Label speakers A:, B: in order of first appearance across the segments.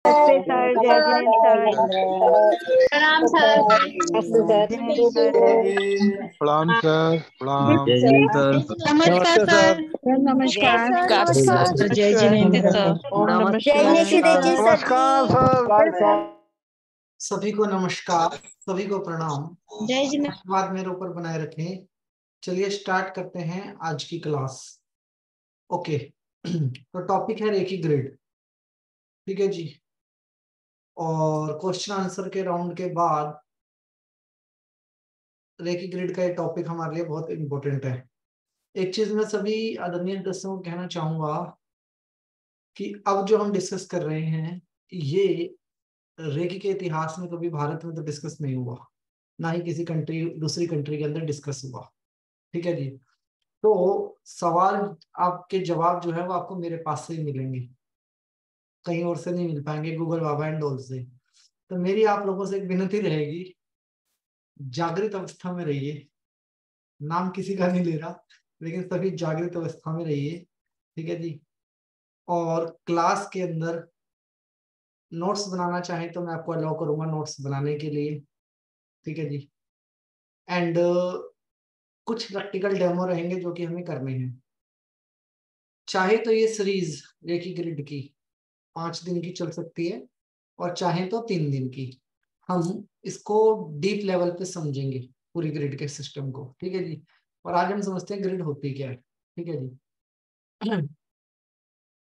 A: नमस्ते सर, जय जिनेंद्र सर।
B: प्रणाम सर।
A: जिनेंद्र सर।
C: प्रणाम सर। प्रणाम।
D: जय जिनेंद्र सर।
B: नमस्कार सर।
A: नमस्कार
B: नमस्कार
A: जय जिनेंद्र सर। ओम नमः शिवाय।
C: नमस्कार सर।
E: सभी को नमस्कार, सभी को प्रणाम।
B: जय जिनेंद्र।
E: आशीर्वाद मेरे ऊपर बनाए रखें। चलिए स्टार्ट करते हैं आज की क्लास। ओके, तो टॉपिक है रेखी ग्रिड। ठीक है जी। और क्वेश्चन आंसर के राउंड के बाद रेखी ग्रिड का ये टॉपिक हमारे लिए बहुत इंपॉर्टेंट है। एक चीज मैं सभी आदरणीय दर्शकों को कहना चाहूंगा कि अब जो हम डिस्कस कर रहे हैं ये रेखी के इतिहास में कभी भारत में तो डिस्कस नहीं हुआ, ना ही किसी कंट्री दूसरी कंट्री के अंदर डिस्कस हुआ। ठीक है जी। तो सवाल आपके जवाब जो है वो आपको मेरे पास से ही मिलेंगे, कहीं और से नहीं मिल पाएंगे, गूगल बाबा एंड ऑल से। तो मेरी आप लोगों से एक विनती रहेगी, जागृत अवस्था में रहिए। नाम किसी का नहीं ले रहा, लेकिन सभी जागृत अवस्था में रहिए। ठीक है जी। और क्लास के अंदर नोट्स बनाना चाहें तो मैं आपको अलाउ करूंगा नोट्स बनाने के लिए। ठीक है जी। एंड कुछ प्रैक्टिकल डेमो रहेंगे जो कि हमें करने हैं। चाहे तो ये सीरीज रेखी ग्रिड की 5 दिन की चल सकती है और चाहे तो 3 दिन की। हम इसको डीप लेवल पे समझेंगे पूरी ग्रिड के सिस्टम को। ठीक है जी। और आज हम समझते हैं ग्रिड होती क्या है। ठीक है जी।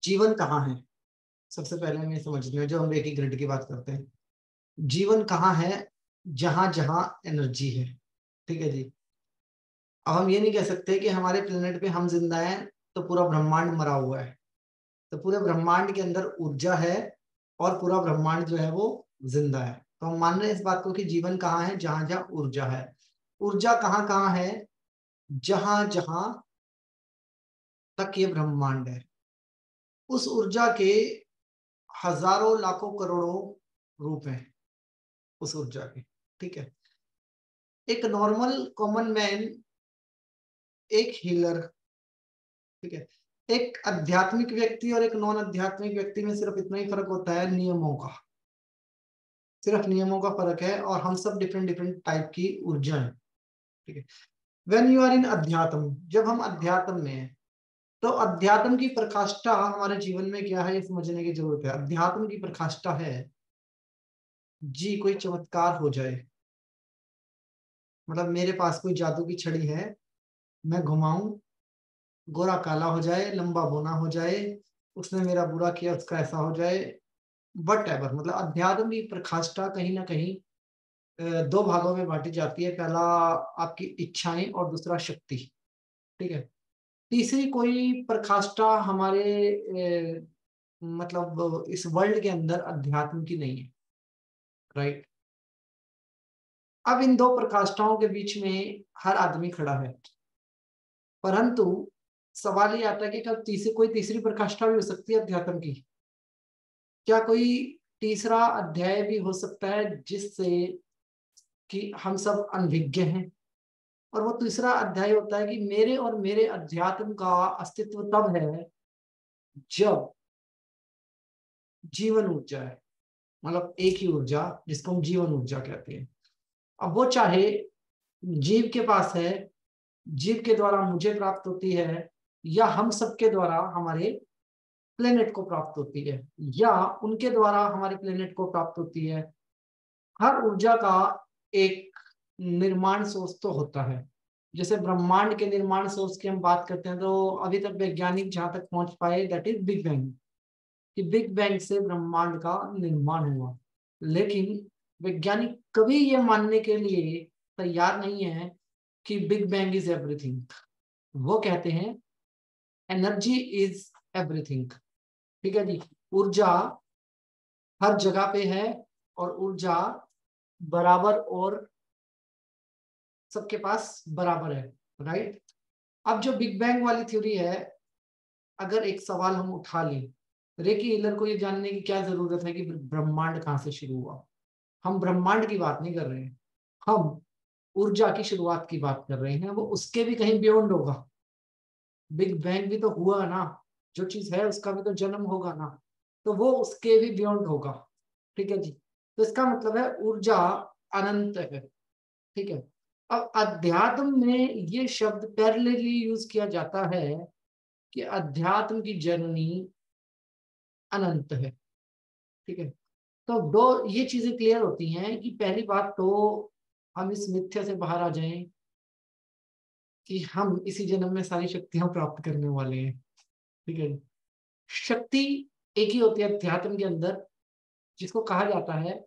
E: जीवन कहाँ है, सबसे पहले हमें समझना है। जो हम रेखी ग्रिड की बात करते हैं, जीवन कहाँ है? जहां जहां एनर्जी है। ठीक है जी। अब हम ये नहीं कह सकते कि हमारे प्लेनेट पे हम जिंदा हैं तो पूरा ब्रह्मांड मरा हुआ है। तो पूरे ब्रह्मांड के अंदर ऊर्जा है और पूरा ब्रह्मांड जो है वो जिंदा है। तो हम मान रहे हैं इस बात को कि जीवन कहाँ है? जहां जहां ऊर्जा है। ऊर्जा कहाँ कहाँ है? जहां जहां तक ये ब्रह्मांड है। उस ऊर्जा के हजारों लाखों करोड़ों रूप हैं उस ऊर्जा के। ठीक है। एक नॉर्मल कॉमन मैन, एक हीलर, ठीक है, एक आध्यात्मिक व्यक्ति और एक नॉन आध्यात्मिक व्यक्ति में सिर्फ इतना ही फर्क होता है, नियमों का। सिर्फ नियमों का फर्क है और हम सब डिफरेंट डिफरेंट टाइप की ऊर्जा है। ठीक है। व्हेन यू आर इन अध्यात्म, जब हम अध्यात्म में हैं तो अध्यात्म की प्रकाष्ठा हमारे जीवन में क्या है ये समझने की जरूरत है। अध्यात्म की प्रकाष्ठा है जी कोई चमत्कार हो जाए। मतलब मेरे पास कोई जादू की छड़ी है, मैं घुमाऊं, गोरा काला हो जाए, लंबा बोना हो जाए, उसने मेरा बुरा किया उसका ऐसा हो जाए, वट एवर। मतलब अध्यात्म की प्रकाष्ठा कहीं ना कहीं 2 भागों में बांटी जाती है। पहला आपकी इच्छाएं और दूसरा शक्ति। ठीक है। तीसरी कोई प्रकाष्ठा हमारे मतलब इस वर्ल्ड के अंदर अध्यात्म की नहीं है। राइट। अब इन 2 प्रकाष्ठाओं के बीच में हर आदमी खड़ा है, परंतु सवाल ये आता है कि क्या कोई तीसरी प्रकाष्ठा भी हो सकती है अध्यात्म की? क्या कोई तीसरा अध्याय भी हो सकता है जिससे कि हम सब अनभिज्ञ हैं? और वो तीसरा अध्याय होता है कि मेरे और मेरे अध्यात्म का अस्तित्व तब है जब जीवन ऊर्जा है, मतलब एक ही ऊर्जा जिसको हम जीवन ऊर्जा कहते हैं। अब वो चाहे जीव के पास है, जीव के द्वारा मुझे प्राप्त होती है, या हम सबके द्वारा हमारे प्लेनेट को प्राप्त होती है, या उनके द्वारा हमारे प्लेनेट को प्राप्त होती है। हर ऊर्जा का एक निर्माण सोर्स तो होता है। जैसे ब्रह्मांड के निर्माण सोर्स की हम बात करते हैं तो अभी तक वैज्ञानिक जहां तक पहुंच पाए दैट इज बिग बैंग, कि बिग बैंग से ब्रह्मांड का निर्माण हुआ। लेकिन वैज्ञानिक कभी ये मानने के लिए तैयार नहीं है कि बिग बैंग इज एवरीथिंग। वो कहते हैं एनर्जी इज एवरीथिंग। ठीक है जी। ऊर्जा हर जगह पे है और ऊर्जा बराबर और सबके पास बराबर है। राइट। अब जो बिग बैंग वाली थ्योरी है, अगर एक सवाल हम उठा लें, रेकी हीलर को ये जानने की क्या जरूरत है कि ब्रह्मांड कहाँ से शुरू हुआ? हम ब्रह्मांड की बात नहीं कर रहे हैं, हम ऊर्जा की शुरुआत की बात कर रहे हैं। वो उसके भी कहीं बियॉन्ड होगा। बिग बैंग भी तो हुआ ना, जो चीज है उसका भी तो जन्म होगा ना, तो वो उसके भी बियॉन्ड होगा। ठीक है जी। तो इसका मतलब है ऊर्जा अनंत है। ठीक है। अब अध्यात्म में ये शब्द पैरेलली यूज किया जाता है कि अध्यात्म की जननी अनंत है। ठीक है। तो दो ये चीजें क्लियर होती हैं कि पहली बात तो हम इस मिथ्या से बाहर आ जाएं कि हम इसी जन्म में सारी शक्तियां प्राप्त करने वाले हैं। ठीक है। शक्ति एक ही होती है अध्यात्म के अंदर, जिसको कहा जाता है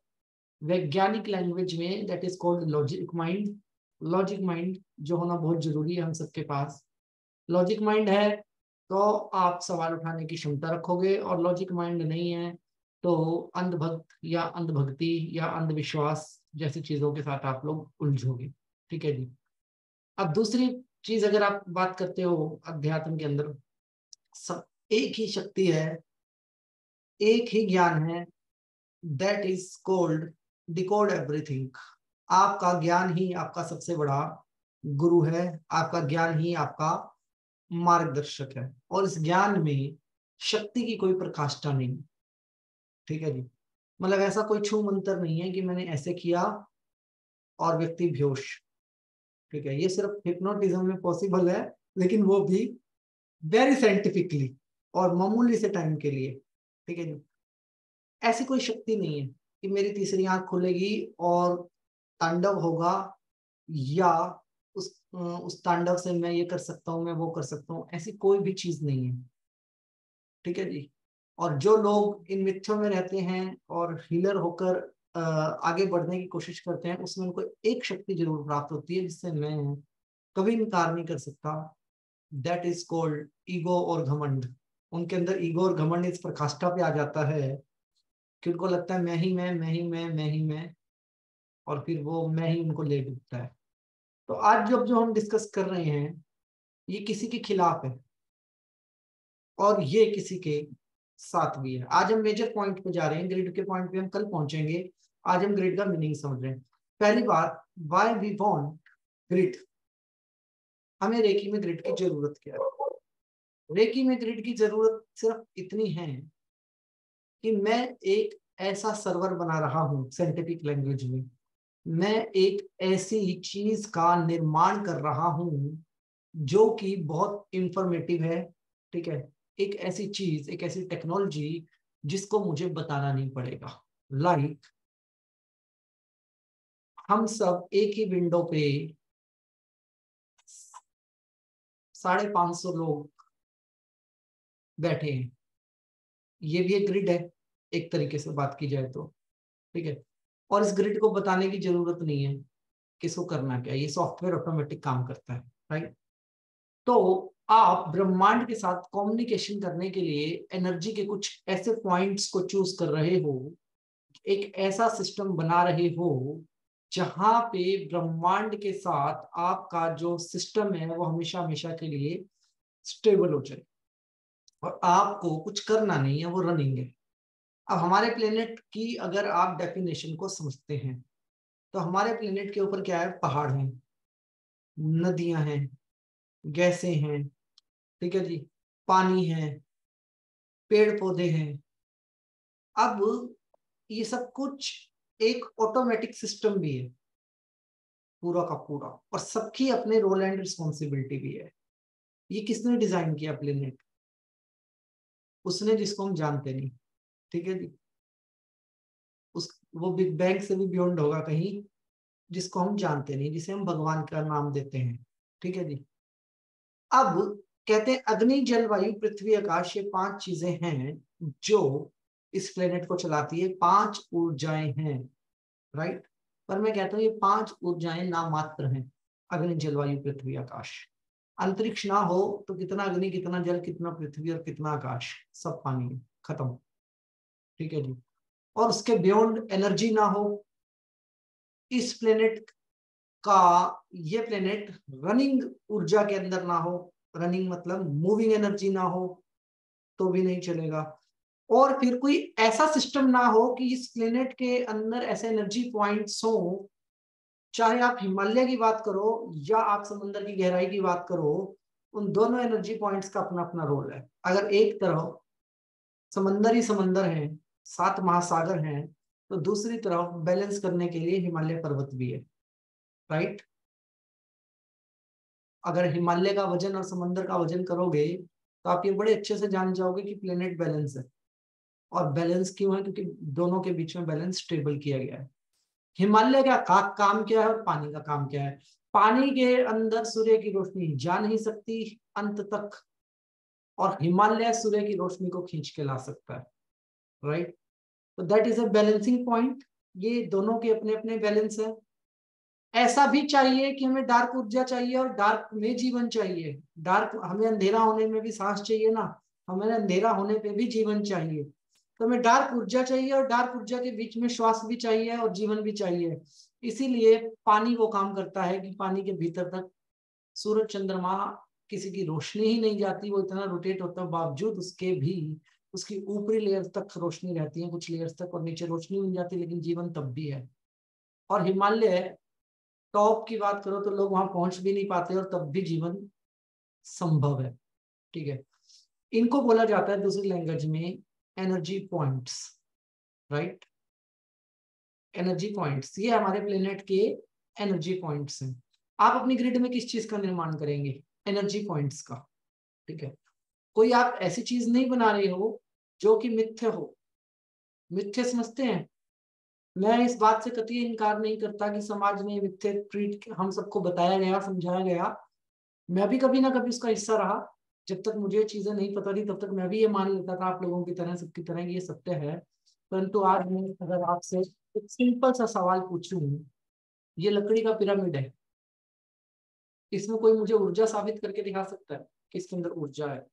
E: वैज्ञानिक लैंग्वेज में that is called logic mind. Logic mind जो होना बहुत जरूरी है हम सबके पास। लॉजिक माइंड है तो आप सवाल उठाने की क्षमता रखोगे, और लॉजिक माइंड नहीं है तो अंधभक्त या अंधभक्ति या अंधविश्वास जैसी चीजों के साथ आप लोग उलझोगे। ठीक है जी। अब दूसरी चीज अगर आप बात करते हो अध्यात्म के अंदर सब एक ही शक्ति है, एक ही ज्ञान है, that is called decode everything. आपका ज्ञान ही आपका सबसे बड़ा गुरु है, आपका ज्ञान ही आपका मार्गदर्शक है, और इस ज्ञान में शक्ति की कोई प्रकाष्ठा नहीं। ठीक है जी। मतलब ऐसा कोई छू मंत्र नहीं है कि मैंने ऐसे किया और व्यक्ति बेहोश। ठीक है। ये सिर्फ हिप्नोटिज्म में पॉसिबल है, लेकिन वो भी वेरी साइंटिफिकली और मामूली से टाइम के लिए। ठीक है जी। ऐसी कोई शक्ति नहीं है कि मेरी तीसरी आंख खुलेगी और तांडव होगा, या उस तांडव से मैं ये कर सकता हूँ, मैं वो कर सकता हूँ, ऐसी कोई भी चीज नहीं है। ठीक है जी। और जो लोग इन मिथ्यों में रहते हैं और हीलर होकर आगे बढ़ने की कोशिश करते हैं, उसमें उनको एक शक्ति जरूर प्राप्त होती है जिससे मैं कभी इनकार नहीं कर सकता। दैट इज कॉल्ड ईगो और घमंड। उनके अंदर ईगो और घमंड इस प्रकाष्ठा पे आ जाता है कि उनको लगता है मैं ही मैं ही मैं ही मैं, और फिर वो मैं ही उनको ले डूबता है। तो आज जब जो हम डिस्कस कर रहे हैं ये किसी के खिलाफ है और ये किसी के साथ भी है। आज हम मेजर पॉइंट पे जा रहे हैं, ग्रिड के पॉइंट पे हम कल पहुंचेंगे। आज हम ग्रिड का मीनिंग समझ रहे हैं। पहली बात, व्हाई वी वांट ग्रिड। हमें रेकी में ग्रिड की जरूरत क्या है? रेकी में ग्रिड की जरूरत सिर्फ इतनी है कि मैं एक ऐसा सर्वर बना रहा हूं, साइंटिफिक लैंग्वेज में मैं एक ऐसी चीज का निर्माण कर रहा हूं जो कि बहुत इंफॉर्मेटिव है। ठीक है। एक ऐसी चीज, एक ऐसी टेक्नोलॉजी जिसको मुझे बताना नहीं पड़ेगा। लाइक हम सब एक ही विंडो पे 550 लोग बैठे हैं। ये भी एक ग्रिड है एक तरीके से बात की जाए तो। ठीक है। और इस ग्रिड को बताने की जरूरत नहीं है किसको करना क्या, ये सॉफ्टवेयर ऑटोमेटिक काम करता है। राइट। तो आप ब्रह्मांड के साथ कम्युनिकेशन करने के लिए एनर्जी के कुछ ऐसे पॉइंट्स को चूज कर रहे हो, एक ऐसा सिस्टम बना रहे हो जहां पे ब्रह्मांड के साथ आपका जो सिस्टम है वो हमेशा हमेशा के लिए स्टेबल हो जाए और आपको कुछ करना नहीं है, वो रनिंग है। अब हमारे प्लेनेट की अगर आप डेफिनेशन को समझते हैं तो हमारे प्लेनेट के ऊपर क्या है? पहाड़ हैं, नदियां हैं, गैसें हैं, ठीक है जी, पानी है, पेड़ पौधे हैं। अब ये सब कुछ एक ऑटोमेटिक सिस्टम भी है पूरा का पूरा, और सबकी अपने रोल एंड रिस्पॉन्सिबिलिटी भी है। ये किसने डिजाइन किया प्लेनेट? उसने जिसको हम जानते नहीं। ठीक है जी। उस वो बिग बैंग से भी बियॉन्ड होगा कहीं, जिसको हम जानते नहीं, जिसे हम भगवान का नाम देते हैं। ठीक है जी। अब कहते हैं अग्नि जल वायु पृथ्वी आकाश, ये 5 चीजें हैं जो इस प्लेनेट को चलाती है। 5 ऊर्जाएं हैं। राइट। पर मैं कहता हूँ ये 5 ऊर्जाएं नाम मात्र हैं। अग्नि जल वायु पृथ्वी आकाश। अंतरिक्ष ना हो तो कितना अग्नि, कितना जल, कितना पृथ्वी और कितना आकाश, सब पानी है, खत्म। ठीक है जी। और उसके बियॉन्ड एनर्जी ना हो, इस प्लेनेट का, ये प्लेनेट रनिंग ऊर्जा के अंदर ना हो, रनिंग मतलब मूविंग एनर्जी ना हो तो भी नहीं चलेगा। और फिर कोई ऐसा सिस्टम ना हो कि इस प्लेनेट के अंदर ऐसे एनर्जी पॉइंट्स हो, चाहे आप हिमालय की बात करो या आप समंदर की गहराई की बात करो, उन दोनों एनर्जी पॉइंट्स का अपना अपना रोल है। अगर एक तरफ समंदर ही समंदर है, 7 महासागर हैं, तो दूसरी तरफ बैलेंस करने के लिए हिमालय पर्वत भी है, राइट। अगर हिमालय का वजन और समंदर का वजन करोगे तो आप ये बड़े अच्छे से जान जाओगे कि प्लेनेट बैलेंस है। और बैलेंस क्यों है? क्योंकि दोनों के बीच में बैलेंस स्टेबल किया गया है। हिमालय का काम क्या है और पानी का काम क्या है? पानी के अंदर सूर्य की रोशनी जा नहीं सकती अंत तक, और हिमालय सूर्य की रोशनी को खींच के ला सकता है, राइट। तो that is a balancing point. ये दोनों के अपने अपने बैलेंस है। ऐसा भी चाहिए कि हमें डार्क ऊर्जा चाहिए और डार्क में जीवन चाहिए। डार्क, हमें अंधेरा होने में भी सांस चाहिए ना, हमें अंधेरा होने पे भी जीवन चाहिए। तो हमें डार्क ऊर्जा चाहिए और डार्क ऊर्जा के बीच में श्वास भी चाहिए और जीवन भी चाहिए। इसीलिए पानी वो काम करता है कि पानी के भीतर तक सूरज चंद्रमा किसी की रोशनी ही नहीं जाती, वो इतना रोटेट होता है, बावजूद उसके भी उसकी ऊपरी लेयर तक रोशनी रहती है, कुछ लेयर्स तक, और नीचे रोशनी मिल जाती है, लेकिन जीवन तब भी है। और हिमालय टॉप की बात करो तो लोग वहां पहुंच भी नहीं पाते और तब भी जीवन संभव है, ठीक है। इनको बोला जाता है दूसरी लैंग्वेज में energy points, right. Energy points, ये हमारे प्लेनेट के एनर्जी पॉइंट्स हैं। आप अपनी ग्रिड में किस चीज का निर्माण करेंगे? एनर्जी पॉइंट्स का, ठीक है। कोई आप ऐसी चीज नहीं बना रहे हो जो कि मिथ्य हो। मिथ्य समझते हैं? मैं इस बात से कतई इनकार नहीं करता कि समाज में मिथ्य ट्रीट हम सबको बताया गया, समझाया गया। मैं भी कभी ना कभी उसका हिस्सा रहा। जब तक मुझे चीजें नहीं पता थी तब तक मैं भी ये मान लेता था आप लोगों की तरह, सबकी तरह, ये सत्य है। परंतु आज मैं अगर आपसे एक सिंपल सा सवाल पूछूं, ये लकड़ी का पिरामिड है, इसमें कोई मुझे ऊर्जा साबित करके दिखा सकता है कि इसके अंदर ऊर्जा है?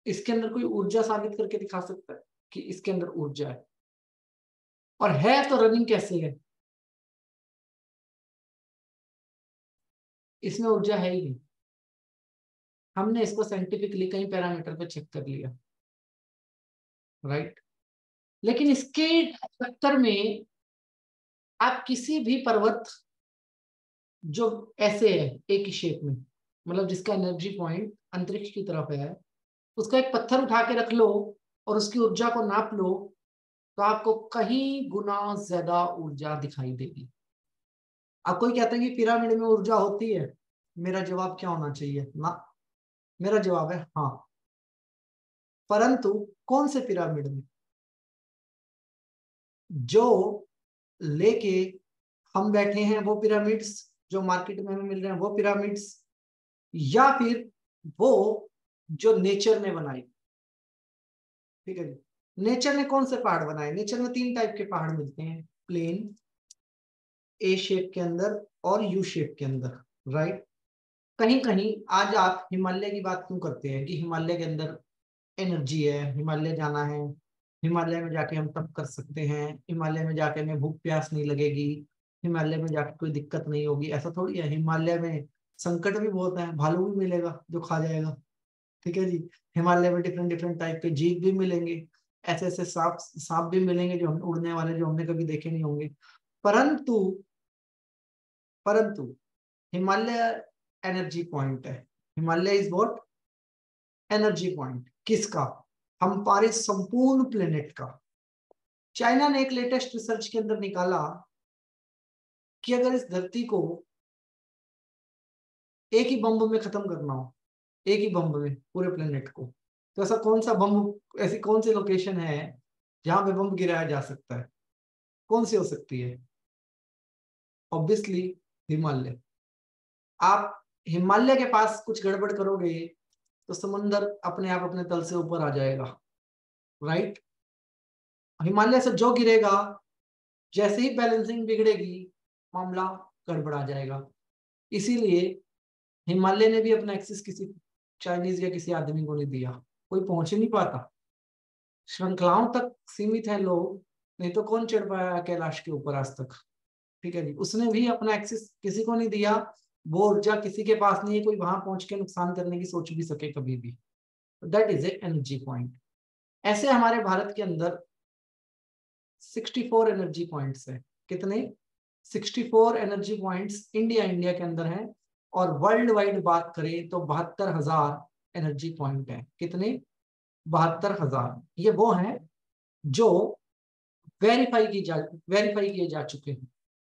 E: इसके अंदर कोई ऊर्जा साबित करके दिखा सकता है कि इसके अंदर ऊर्जा है? और है तो रनिंग कैसे है? इसमें ऊर्जा है ही नहीं। हमने इसको साइंटिफिकली कई पैरामीटर पे चेक कर लिया, राइट। लेकिन इसके चक्कर में आप किसी भी पर्वत जो ऐसे है एक ही शेप में, मतलब जिसका एनर्जी पॉइंट अंतरिक्ष की तरफ है, उसका एक पत्थर उठा के रख लो और उसकी ऊर्जा को नाप लो, तो आपको कहीं गुना ज्यादा ऊर्जा दिखाई देगी। अब कोई कहता है कि पिरामिड में ऊर्जा होती है, मेरा जवाब क्या होना चाहिए? ना। मेरा जवाब है हाँ, परंतु कौन से पिरामिड में? जो लेके हम बैठे हैं वो पिरामिड्स, जो मार्केट में हमें मिल रहे हैं वो पिरामिड्स, या फिर वो जो नेचर ने बनाई? ठीक है जी। नेचर ने कौन से पहाड़ बनाए? नेचर में 3 टाइप के पहाड़ मिलते हैं, प्लेन, ए शेप के अंदर और यू शेप के अंदर, राइट। कहीं कहीं आज आप हिमालय की बात क्यों करते हैं कि हिमालय के अंदर एनर्जी है, हिमालय जाना है, हिमालय में जाके हम तप कर सकते हैं, हिमालय में जाके हमें भूख प्यास नहीं लगेगी, हिमालय में जाके कोई दिक्कत नहीं होगी? ऐसा थोड़ी है। हिमालय में संकट भी बहुत है, भालू भी मिलेगा जो खा जाएगा, ठीक है जी। हिमालय में डिफरेंट डिफरेंट टाइप के जीव भी मिलेंगे, ऐसे ऐसे सांप सांप भी मिलेंगे जो हम उड़ने वाले, जो हमने कभी देखे नहीं होंगे। परंतु परंतु हिमालय एनर्जी पॉइंट है। Himalaya is what? Energy point. किसका? हमारे संपूर्ण प्लेनेट का। चाइना ने एक लेटेस्ट रिसर्च के अंदर निकाला कि अगर इस धरती को एक ही बम में खत्म करना हो, एक ही बम में पूरे प्लेनेट को, तो ऐसा कौन सा बम, ऐसी कौन सी लोकेशन है जहां पे बम गिराया जा सकता है? कौन सी हो सकती है? ऑब्वियसली हिमालय। आप हिमालय के पास कुछ गड़बड़ करोगे तो समंदर अपने आप अपने तल से ऊपर आ जाएगा, राइट। हिमालय से जो गिरेगा, जैसे ही बैलेंसिंग बिगड़ेगी, मामला गड़बड़ा जाएगा। इसीलिए हिमालय ने भी अपना एक्सेस किसी चाइनीज या किसी आदमी को नहीं दिया। कोई पहुंच ही नहीं पाता, श्रृंखलाओं तक सीमित है लोग, नहीं तो कौन चढ़ पाया कैलाश के ऊपर आज तक, ठीक है जी। उसने भी अपना एक्सेस किसी को नहीं दिया, वो ऊर्जा किसी के पास नहीं है कोई वहां पहुंच के नुकसान करने की सोच भी सके कभी भी। That is a energy point. ऐसे हमारे भारत के अंदर 64 एनर्जी पॉइंट्स है। कितने? 64 एनर्जी पॉइंट्स इंडिया के अंदर है। और वर्ल्ड वाइड बात करें तो 72,000 एनर्जी पॉइंट है। कितने? 72,000। ये वो हैं जो वेरीफाई किए जा चुके हैं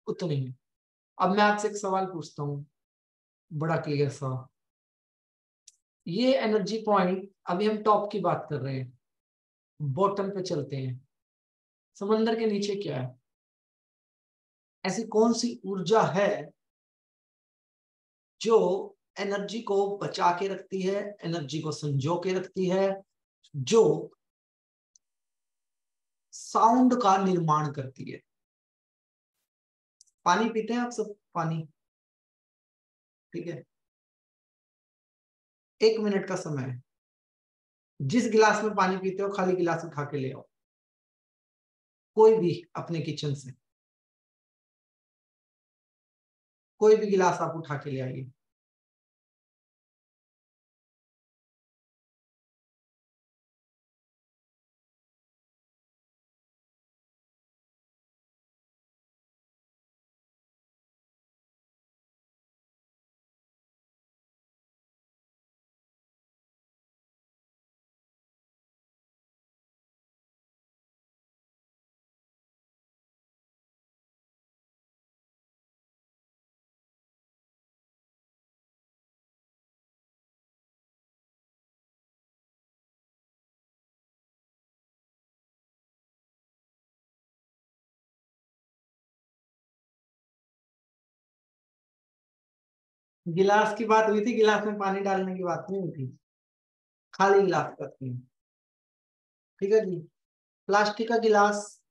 E: उतने हैं। अब मैं आपसे एक सवाल पूछता हूं, बड़ा क्लियर सा। ये एनर्जी पॉइंट, अभी हम टॉप की बात कर रहे हैं, बॉटम पे चलते हैं। समंदर के नीचे क्या है? ऐसी कौन सी ऊर्जा है जो एनर्जी को बचा के रखती है, एनर्जी को संजो के रखती है, जो साउंड का निर्माण करती है? पानी पीते हैं आप सब? पानी, ठीक है, 1 मिनट का समय है। जिस गिलास में पानी पीते हो खाली गिलास उठा के ले आओ, कोई भी अपने किचन से कोई भी गिलास आप उठा के ले आइए। गिलास की बात हुई थी, गिलास में पानी डालने की बात नहीं हुई थी, खाली गिलास की बात हुई। ठीक है जी। प्लास्टिक का गिलास,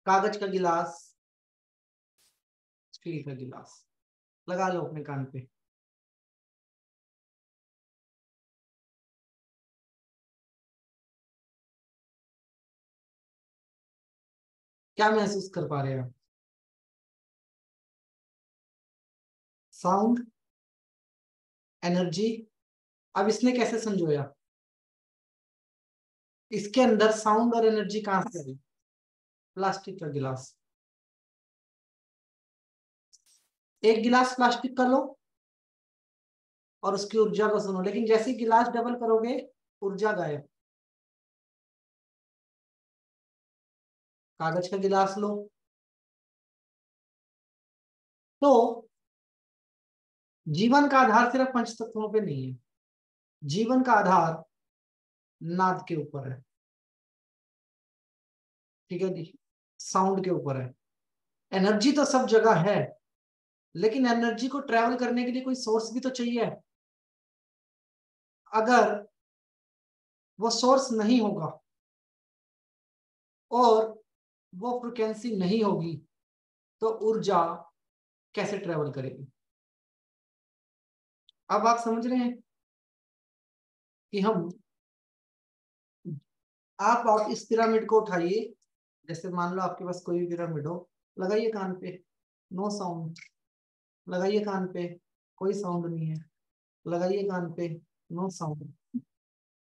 E: कागज का गिलास, स्टील का गिलास, लगा लो अपने कान पे। क्या महसूस कर पा रहे हैं आप? Sound, energy. अब इसने कैसे संजोया? इसके अंदर साउंड और एनर्जी कहां से आई? प्लास्टिक का गिलास। एक गिलास प्लास्टिक का लो और उसकी ऊर्जा को सुनो, लेकिन जैसे ही गिलास डबल करोगे ऊर्जा गायब। कागज का गिलास लो, तो जीवन का आधार सिर्फ पंच तत्वों पे नहीं है, जीवन का आधार नाद के ऊपर है। ठीक है जी, साउंड के ऊपर है। एनर्जी तो सब जगह है, लेकिन एनर्जी को ट्रेवल करने के लिए कोई सोर्स भी तो चाहिए। अगर वो सोर्स नहीं होगा और वो फ्रिक्वेंसी नहीं होगी तो ऊर्जा कैसे ट्रेवल करेगी? अब आप समझ रहे हैं कि हम, आप इस पिरामिड को उठाइए, जैसे मान लो आपके पास कोई भी पिरामिड हो, लगाइए कान पे, नो साउंड। लगाइए कान पे, कोई साउंड नहीं है। लगाइए कान पे, नो साउंड,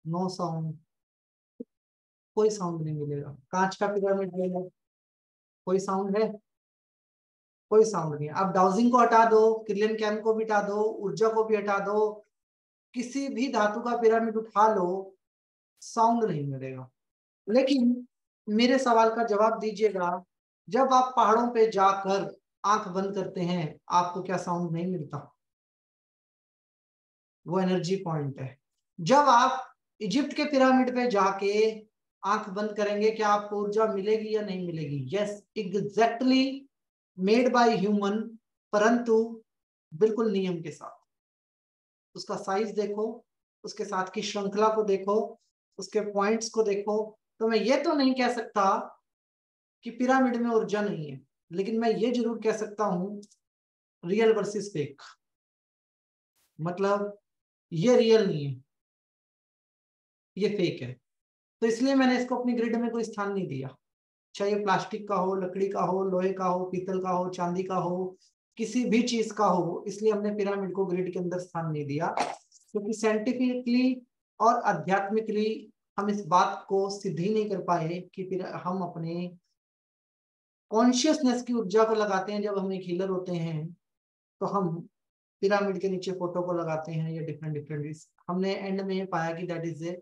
E: नो साउंड, कोई साउंड नहीं मिलेगा। कांच का पिरामिड ले लो, कोई साउंड है? कोई साउंड नहीं है। अब डाउजिंग को हटा दो, क्रिलियन कैम को भी हटा दो, ऊर्जा को भी हटा दो, किसी भी धातु का पिरामिड उठा लो, साउंड नहीं मिलेगा। लेकिन मेरे सवाल का जवाब दीजिएगा, जब आप पहाड़ों पे जाकर आंख बंद करते हैं आपको क्या साउंड नहीं मिलता? वो एनर्जी पॉइंट है। जब आप इजिप्ट के पिरामिड पे जाके आंख बंद करेंगे क्या आपको ऊर्जा मिलेगी या नहीं मिलेगी? Yes, exactly, made by human, परंतु बिल्कुल नियम के साथ। उसका साइज देखो, उसके साथ की श्रृंखला को देखो, उसके पॉइंट्स को देखो। तो मैं ये तो नहीं कह सकता कि पिरामिड में ऊर्जा नहीं है, लेकिन मैं ये जरूर कह सकता हूं रियल वर्सेस फेक। मतलब ये रियल नहीं है, ये फेक है। तो इसलिए मैंने इसको अपनी ग्रिड में कोई स्थान नहीं दिया, चाहे प्लास्टिक का हो, लकड़ी का हो, लोहे का हो, पीतल का हो, चांदी का हो, किसी भी चीज का हो। इसलिए हमने पिरामिड को ग्रिड के अंदर स्थान नहीं दिया, क्योंकि साइंटिफिकली और आध्यात्मिकली हम इस बात को सिद्ध ही नहीं कर पाए कि फिर हम अपने कॉन्शियसनेस की ऊर्जा को लगाते हैं। जब हम एक हीलर होते हैं तो हम पिरामिड के नीचे फोटो को लगाते हैं या डिफरेंट डिफरेंट। हमने एंड में पाया कि that is a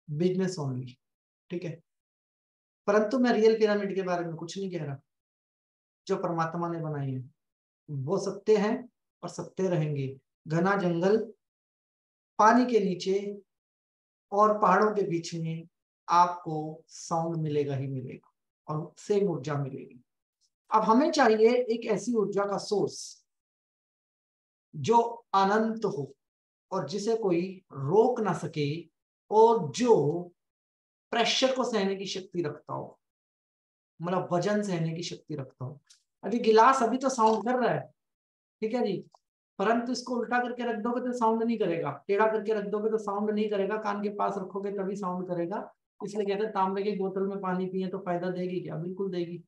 E: business only, ठीक है। परंतु मैं रियल पिरामिड के बारे में कुछ नहीं कह रहा। जो परमात्मा ने बनाई है वो सत्य है और सत्य रहेंगे। घना जंगल, पानी के नीचे और पहाड़ों के बीच में आपको साउंड मिलेगा ही मिलेगा और सेम ऊर्जा मिलेगी। अब हमें चाहिए एक ऐसी ऊर्जा का सोर्स जो अनंत हो और जिसे कोई रोक ना सके और जो प्रेशर को सहने की शक्ति रखता हो, मतलब वजन सहने की शक्ति रखता हो। अभी गिलास अभी तो साउंड कर रहा है, ठीक है जी, परंतु इसको उल्टा करके रख दोगे तो साउंड नहीं करेगा, टेढ़ा करके रख दोगे तो साउंड नहीं करेगा, कान के पास रखोगे तभी साउंड करेगा। इसलिए कहते हैं तांबे की बोतल में पानी पिए तो फायदा देगी क्या? बिल्कुल देगी।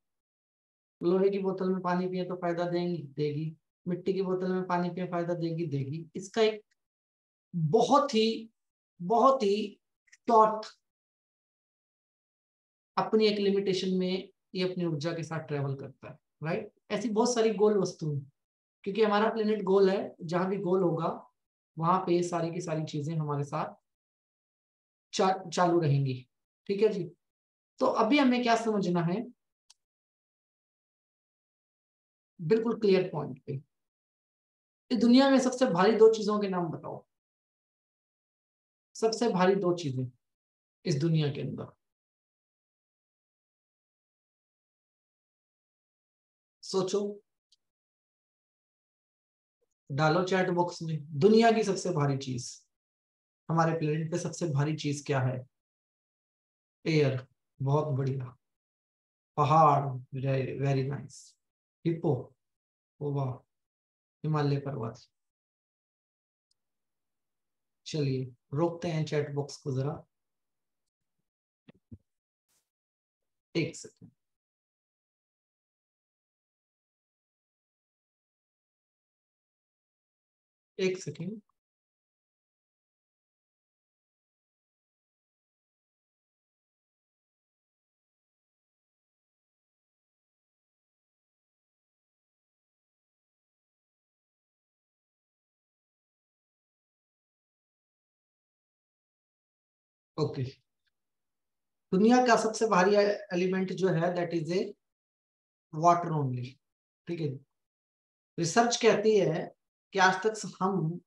E: लोहे की बोतल में पानी पिए तो फायदा देगी, देगी। मिट्टी की बोतल में पानी पिए फायदा देगी, देगी। इसका एक बहुत ही शॉर्ट अपनी एक लिमिटेशन में ये अपनी ऊर्जा के साथ ट्रेवल करता है, राइट। ऐसी बहुत सारी गोल वस्तुएं, क्योंकि हमारा प्लेनेट गोल है, जहां भी गोल होगा वहां पे ये सारी की सारी चीजें हमारे साथ चालू रहेंगी, ठीक है जी। तो अभी हमें क्या समझना है, बिल्कुल क्लियर पॉइंट पे। इस दुनिया में सबसे भारी दो चीजों के नाम बताओ। सबसे भारी दो चीजें इस दुनिया के अंदर, सोचो, डालो चैट बॉक्स में। दुनिया की सबसे भारी चीज, हमारे प्लेनेट पे सबसे भारी चीज क्या है? एयर, बहुत बढ़िया। पहाड़, वेरी नाइस। हिप्पो, ओ वाह। हिमालय पर्वत। चलिए रोकते हैं चैट बॉक्स को जरा, एक सेकंड। एक सेकंड। ओके, दुनिया का सबसे भारी एलिमेंट जो है that is a water only, ठीक है। रिसर्च कहती है कि आज तक हम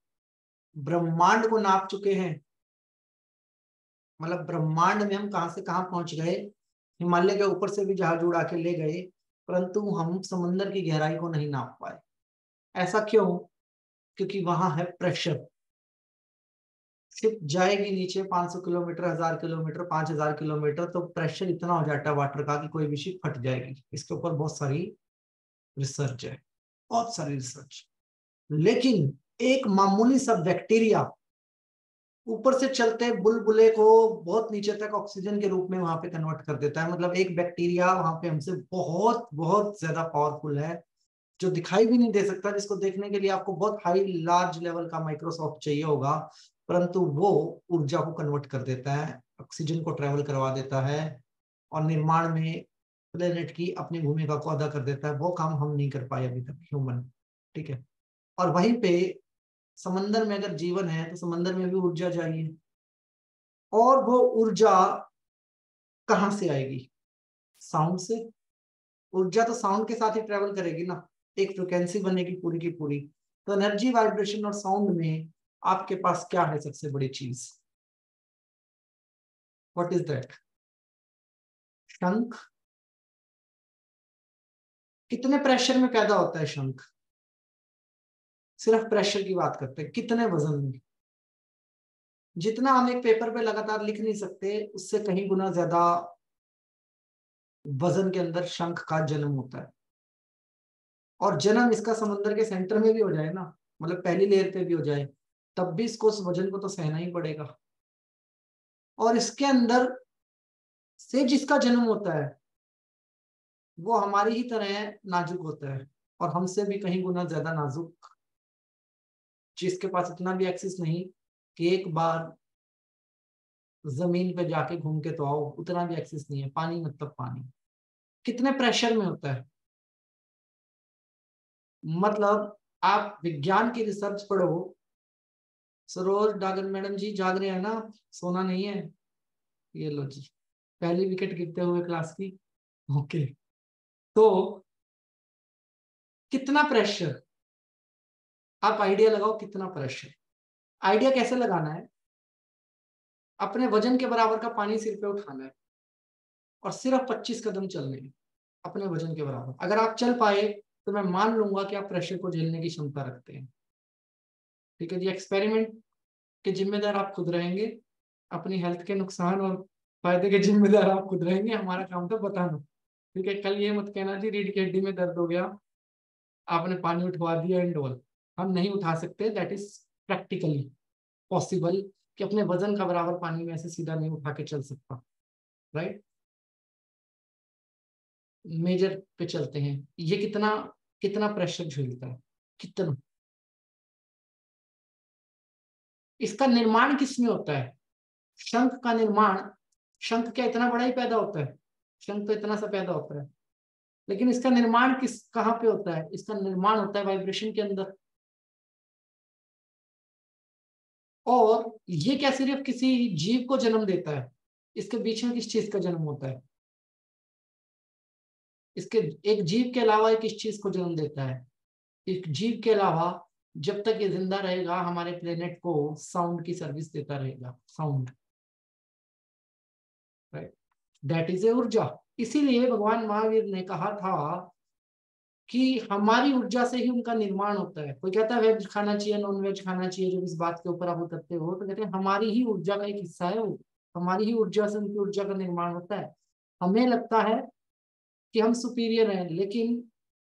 E: ब्रह्मांड को नाप चुके हैं, मतलब ब्रह्मांड में हम कहां से कहां पहुंच गए। हिमालय के ऊपर से भी जहाज उड़ा के ले गए, परंतु हम समंदर की गहराई को नहीं नाप पाए। ऐसा क्यों? क्योंकि वहां है प्रेशर। शिप जाएगी नीचे 500 किलोमीटर, 1000 किलोमीटर, 5000 किलोमीटर, तो प्रेशर इतना हो जाता है वाटर का कि कोई भी शिप फट जाएगी। इसके ऊपर बहुत सारी रिसर्च है, बहुत सारी रिसर्च। लेकिन एक मामूली सा बैक्टीरिया ऊपर से चलते बुलबुले को बहुत नीचे तक ऑक्सीजन के रूप में वहां पे कन्वर्ट कर देता है। मतलब एक बैक्टीरिया वहां पे हमसे बहुत बहुत ज्यादा पावरफुल है, जो दिखाई भी नहीं दे सकता, जिसको देखने के लिए आपको बहुत हाई लार्ज लेवल का माइक्रोसॉफ्ट चाहिए होगा, परंतु वो ऊर्जा को कन्वर्ट कर देता है, ऑक्सीजन को ट्रेवल करवा देता है और निर्माण में प्लेनेट की अपनी भूमिका को अदा कर देता है। वो काम हम नहीं कर पाए अभी तक, ह्यूमन, ठीक है। और वहीं पे समंदर में अगर जीवन है तो समंदर में भी ऊर्जा चाहिए, और वो ऊर्जा कहाँ से आएगी? साउंड से। ऊर्जा तो साउंड के साथ ही ट्रेवल करेगी ना, एक फ्रिक्वेंसी बनेगी पूरी की पूरी। तो एनर्जी, वाइब्रेशन और साउंड में आपके पास क्या है सबसे बड़ी चीज? What is that? शंख। कितने प्रेशर में पैदा होता है शंख? सिर्फ प्रेशर की बात करते हैं, कितने वजन में? जितना हम एक पेपर पे लगातार लिख नहीं सकते, उससे कहीं गुना ज्यादा वजन के अंदर शंख का जन्म होता है। और जन्म इसका समंदर के सेंटर में भी हो जाए ना, मतलब पहली लेयर पे भी हो जाए, तब भी इसको उस वजन को तो सहना ही पड़ेगा। और इसके अंदर से जिसका जन्म होता है वो हमारी ही तरह नाजुक होता है, और हमसे भी कहीं गुना ज्यादा नाजुक, जिसके पास इतना भी एक्सेस नहीं कि एक बार जमीन पे जाके घूम के तो आओ, उतना भी एक्सेस नहीं है। पानी मतलब पानी कितने प्रेशर में होता है, मतलब आप विज्ञान की रिसर्च पढ़ो। सरोज डागर मैडम जी जाग रहे हैं ना, सोना नहीं है। ये लो जी, पहली विकेट गिरते हुए क्लास की। ओके, तो कितना प्रेशर, आप आइडिया लगाओ कितना प्रेशर। आइडिया कैसे लगाना है, अपने वजन के बराबर का पानी सिर पे उठाना है और सिर्फ 25 कदम चलने हैं अपने वजन के बराबर। अगर आप चल पाए तो मैं मान लूंगा कि आप प्रेशर को झेलने की क्षमता रखते हैं। ठीक है जी, एक्सपेरिमेंट के जिम्मेदार आप खुद रहेंगे, अपनी हेल्थ के नुकसान और फायदे के जिम्मेदार आप खुद रहेंगे, हमारा काम तो बताना। ठीक है, कल ये मत कहना जी रीढ़ की हड्डी में दर्द हो गया, आपने पानी उठवा दिया एंड ऑल। हम नहीं उठा सकते, दैट इज प्रैक्टिकली पॉसिबल कि अपने वजन का बराबर पानी में ऐसे सीधा नहीं उठा के चल सकता, राइट। मेजर पे चलते हैं, ये कितना कितना प्रेशर झेलता है, कितना। इसका निर्माण किसमें होता है, शंख का निर्माण, शंख क्या इतना बड़ा ही पैदा होता है, शंख तो इतना सा पैदा होता है, लेकिन इसका निर्माण किस कहाँ पे होता है, इसका निर्माण होता है वाइब्रेशन के अंदर। और ये क्या सिर्फ किसी जीव को जन्म देता है, इसके बीच में किस चीज का जन्म होता है, इसके एक जीव के अलावा ये किस चीज को जन्म देता है, एक जीव के अलावा जब तक ये जिंदा रहेगा हमारे प्लेनेट को साउंड की सर्विस देता रहेगा, sound, right, that is a ऊर्जा। इसीलिए भगवान महावीर ने कहा था कि हमारी ऊर्जा से ही उनका निर्माण होता है। कोई कहता है वेज खाना चाहिए नॉन वेज खाना चाहिए, जब इस बात के ऊपर आप उतरते हो तो कहते हैं हमारी ही ऊर्जा का एक हिस्सा है वो, हमारी ही ऊर्जा से उनकी ऊर्जा का निर्माण होता है। हमें लगता है कि हम सुपीरियर हैं, लेकिन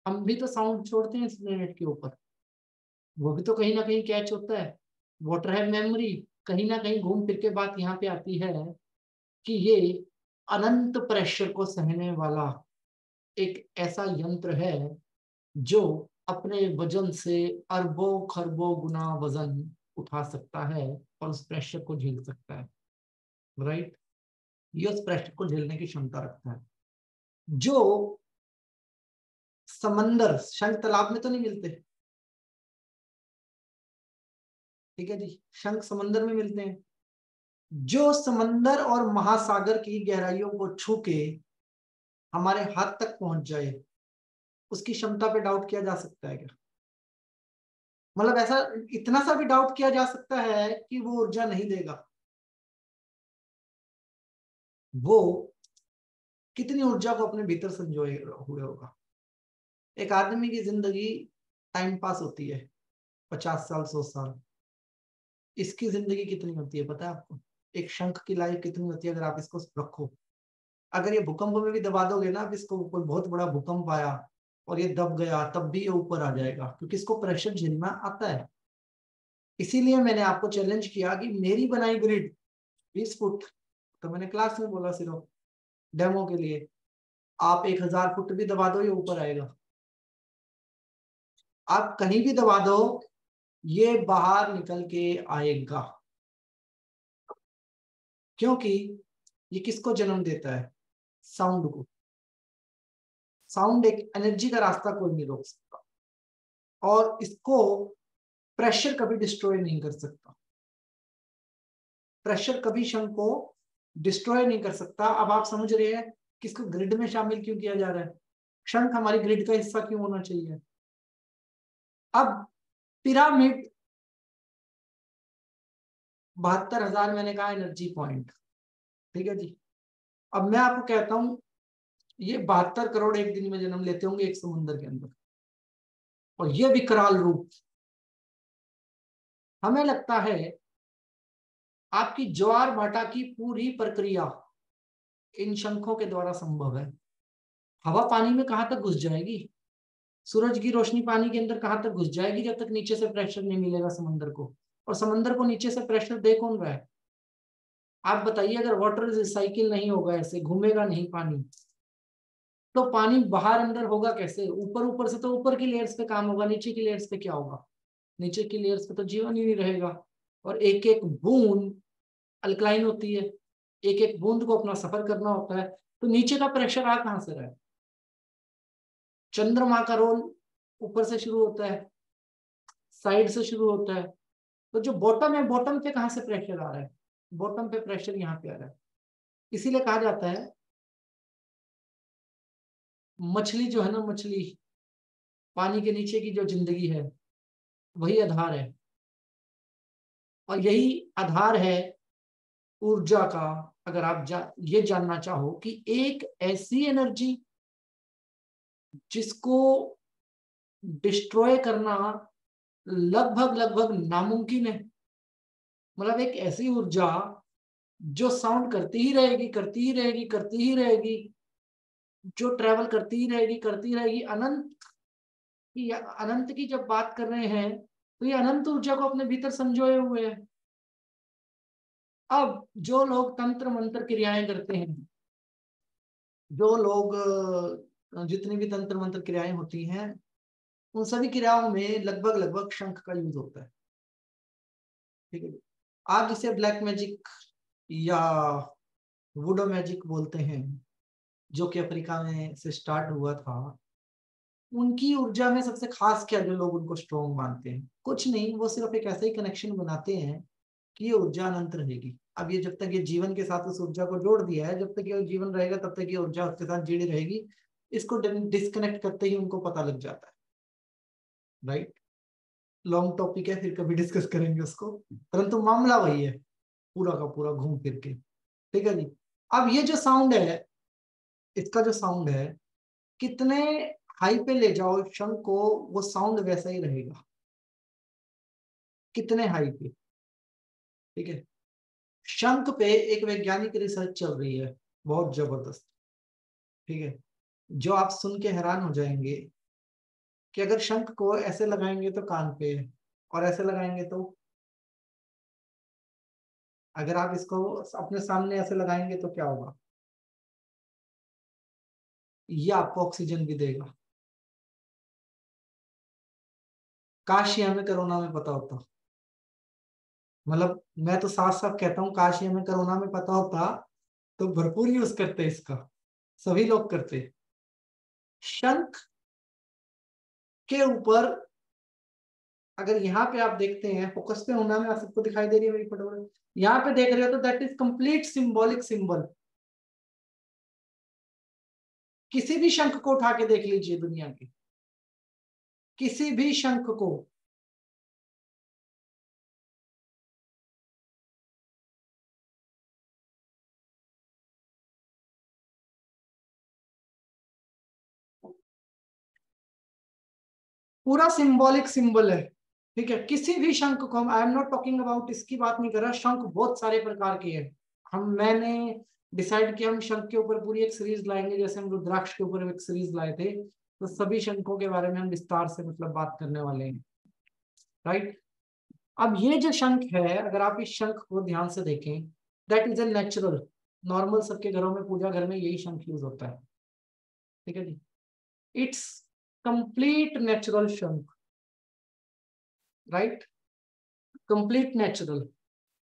E: हम भी तो साउंड छोड़ते हैं इस प्लेनेट के ऊपर, वो भी तो कहीं ना कहीं कैच होता है। वाटर है मेमोरी, कहीं ना कहीं घूम फिर के बात यहाँ पे आती है कि ये अनंत प्रेशर को सहने वाला एक ऐसा यंत्र है जो अपने वजन से अरबों खरबों गुना वजन उठा सकता है और उस प्रेशर को झेल सकता है, राइट। ये उस प्रेशर को झेलने की क्षमता रखता है। जो समंदर, शंख तालाब में तो नहीं मिलते, ठीक है जी, शंख समंदर में मिलते हैं। जो समंदर और महासागर की गहराइयों को छू के हमारे हाथ तक पहुंच जाए, उसकी क्षमता पे डाउट किया जा सकता है क्या, मतलब ऐसा इतना सा भी डाउट किया जा सकता है कि वो ऊर्जा नहीं देगा, वो कितनी ऊर्जा को अपने भीतर संजोए हुए होगा। एक आदमी की जिंदगी टाइम पास होती है 50 साल 100 साल, इसकी जिंदगी कितनी होती है पता है आपको, एक शंख की लाइफ कितनी होती है अगर आप इसको रखो। अगर ये भूकंप में भी दबा दोगे ना, अब इसको कोई बहुत बड़ा भूकंप आया और ये दब गया तब भी ये ऊपर आ जाएगा, क्योंकि इसको प्रेशर झेलना आता है। इसीलिए मैंने आपको चैलेंज किया कि मेरी बनाई ग्रिड 20 फुट, तो मैंने क्लास में बोला सिर्फ डेमो के लिए, आप 1000 फुट भी दबा दो ये ऊपर आएगा, आप कहीं भी दबा दो ये बाहर निकल के आएगा। क्योंकि ये किसको जन्म देता है, साउंड को। साउंड एक एनर्जी का रास्ता कोई नहीं रोक सकता और इसको प्रेशर कभी डिस्ट्रॉय नहीं कर सकता, प्रेशर कभी शंख को डिस्ट्रॉय नहीं कर सकता। अब आप समझ रहे हैं कि इसको ग्रिड में शामिल क्यों किया जा रहा है, शंख हमारी ग्रिड का हिस्सा क्यों होना चाहिए। अब पिरामिड 72,000 मैंने कहा एनर्जी पॉइंट, ठीक है जी। अब मैं आपको कहता हूं ये 72 करोड़ एक दिन में जन्म लेते होंगे एक समुद्र के अंदर, और ये विकराल रूप। हमें लगता है आपकी ज्वार भाटा की पूरी प्रक्रिया इन शंखों के द्वारा संभव है। हवा पानी में कहां तक घुस जाएगी, सूरज की रोशनी पानी के अंदर कहां तक घुस जाएगी जब तक नीचे से प्रेशर नहीं मिलेगा समंदर को, और समंदर को नीचे से प्रेशर दे कौन रहा है। आप बताइए, अगर वाटर रिसाइकिल नहीं होगा, ऐसे घूमेगा नहीं पानी, तो पानी बाहर अंदर होगा कैसे, ऊपर ऊपर से तो ऊपर की लेयर्स पे काम होगा, नीचे की लेयर्स पे क्या होगा, नीचे की लेयर्स पे तो जीवन ही नहीं रहेगा। और एक एक बूंद अल्कलाइन होती है, एक एक बूंद को अपना सफर करना होता है, तो नीचे का प्रेशर आ कहां से रहा है। चंद्रमा का रोल ऊपर से शुरू होता है, साइड से शुरू होता है, तो जो बॉटम है बॉटम पे कहां से प्रेशर आ रहा है, बॉटम पे प्रेशर यहाँ पे आ रहा है। इसीलिए कहा जाता है मछली जो है ना, मछली पानी के नीचे की जो जिंदगी है वही आधार है, और यही आधार है ऊर्जा का। अगर आप ये जानना चाहो कि एक ऐसी एनर्जी जिसको डिस्ट्रॉय करना लगभग लगभग नामुमकिन है, मतलब एक ऐसी ऊर्जा जो साउंड करती ही रहेगी, करती ही रहेगी, करती ही रहेगी, जो ट्रेवल करती ही रहेगी अनंत की जब बात कर रहे हैं तो ये अनंत ऊर्जा को अपने भीतर संजोए हुए है। अब जो लोग तंत्र मंत्र क्रियाएं करते हैं, जो लोग जितनी भी तंत्र मंत्र क्रियाएं होती हैं, उन सभी क्रियाओं में लगभग लगभग शंख का यूज होता है। ठीक है, आप जिसे ब्लैक मैजिक या वुडो मैजिक बोलते हैं, जो कि अफ्रीका में से स्टार्ट हुआ था, उनकी ऊर्जा में सबसे खास क्या जो लोग उनको स्ट्रॉन्ग मानते हैं, कुछ नहीं, वो सिर्फ एक ऐसा ही कनेक्शन बनाते हैं कि ये ऊर्जा अनंत रहेगी। अब ये जब तक ये जीवन के साथ उस ऊर्जा को जोड़ दिया है, जब तक ये जीवन रहेगा तब तक ये ऊर्जा उसके साथ जुड़ी रहेगी। इसको डिस्कनेक्ट करते ही उनको पता लग जाता है। राइट, लॉन्ग टॉपिक है, फिर कभी डिस्कस करेंगे उसको, परंतु मामला वही है पूरा का पूरा घूम फिर के। ठीक है जी। अब ये जो साउंड है, इसका जो साउंड है, कितने हाई पे ले जाओ शंख को, वो साउंड वैसा ही रहेगा, कितने हाई पे। ठीक है, शंख पे एक वैज्ञानिक रिसर्च चल रही है बहुत जबरदस्त। ठीक है, जो आप सुन के हैरान हो जाएंगे कि अगर शंख को ऐसे लगाएंगे तो कान पे, और ऐसे लगाएंगे तो, अगर आप इसको अपने सामने ऐसे लगाएंगे तो क्या होगा, ये आपको ऑक्सीजन भी देगा। काश ये हमें कोरोना में पता होता, मतलब मैं तो साफ साफ कहता हूँ, काश ये हमें कोरोना में पता होता तो भरपूर यूज करते इसका, सभी लोग करते। शंख के ऊपर अगर यहाँ पे आप देखते हैं, फोकस पे होना में, आप सबको दिखाई दे रही है मेरी फोटो, यहाँ पे देख रहे हो तो that is complete symbolic symbol. किसी भी शंख को उठा के देख लीजिए दुनिया के, किसी भी शंख को, पूरा सिंबॉलिक सिंबल है। ठीक है, किसी भी शंख को हम, I am not talking about, इसकी बात नहीं कर रहा, शंख बहुत सारे प्रकार के हैं। मैंने डिसाइड किया हम शंख के ऊपर पूरी एक सीरीज लाएंगे, जैसे हम रुद्राक्ष के ऊपर एक सीरीज लाए थे, तो सभी शंखों के बारे में हम विस्तार से मतलब बात करने वाले हैं। राइट, अब ये जो शंख है, अगर आप इस शंख को ध्यान से देखें, that is a natural, normal सबके घरों में, पूजा घर में यही शंख यूज होता है। ठीक है जी, इट्स कंप्लीट नेचुरल शंख, राइट, कंप्लीट नेचुरल।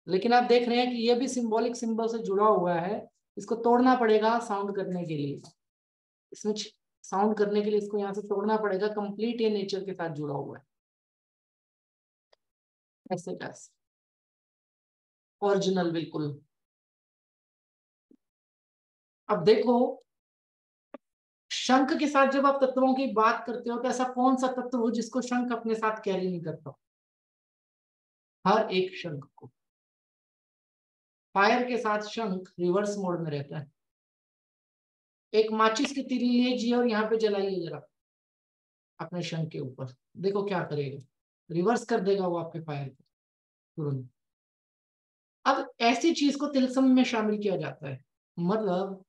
E: लेकिन आप देख रहे हैं कि ये भी सिंबॉलिक सिंबल से जुड़ा हुआ है, इसको तोड़ना पड़ेगा साउंड करने के लिए, इसमें साउंड करने के लिए इसको यहाँ से तोड़ना पड़ेगा, कंप्लीट ये नेचर के साथ जुड़ा हुआ है, ऐसे कैसे ओरिजिनल बिल्कुल। अब देखो, शंख के साथ जब आप तत्वों की बात करते हो तो ऐसा कौन सा तत्व हो जिसको शंख अपने साथ कैरी नहीं करता? हर एक शंख को। फायर के साथ शंख रिवर्स मोड में रहता है। एक माचिस की तीली लीजिए और यहाँ पे जलाइए जरा अपने शंख के ऊपर, देखो क्या करेगा, रिवर्स कर देगा वो आपके फायर को तुरंत। अब ऐसी चीज को तिलस्म में शामिल किया जाता है, मतलब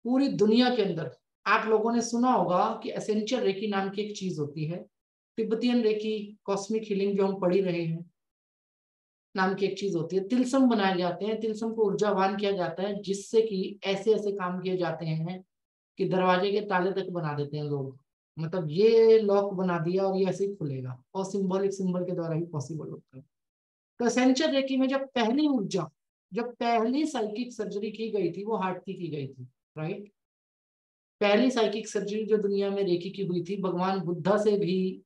E: पूरी दुनिया के अंदर आप लोगों ने सुना होगा कि एसेंशियल रेकी नाम की एक चीज होती है, तिब्बतियन रेकी, कॉस्मिक हीलिंग जो हम पढ़ ही रहे हैं, नाम की एक चीज होती है। तिलस्म बनाए जाते हैं, तिलस्म को ऊर्जावान किया जाता है, जिससे कि ऐसे ऐसे काम किए जाते हैं कि दरवाजे के ताले तक बना देते हैं लोग, मतलब ये लॉक बना दिया और ये ऐसे ही खुलेगा, और सिंबॉलिक सिंबल के द्वारा ही पॉसिबल होता है। तो एसेंशियल रेकी में जब पहली ऊर्जा, जब पहली साइकिक सर्जरी की गई थी, वो हार्ट की गई थी। राइट, पहली साइकिक सर्जरी जो दुनिया में रेकी की हुई थी, भगवान बुद्धा से भी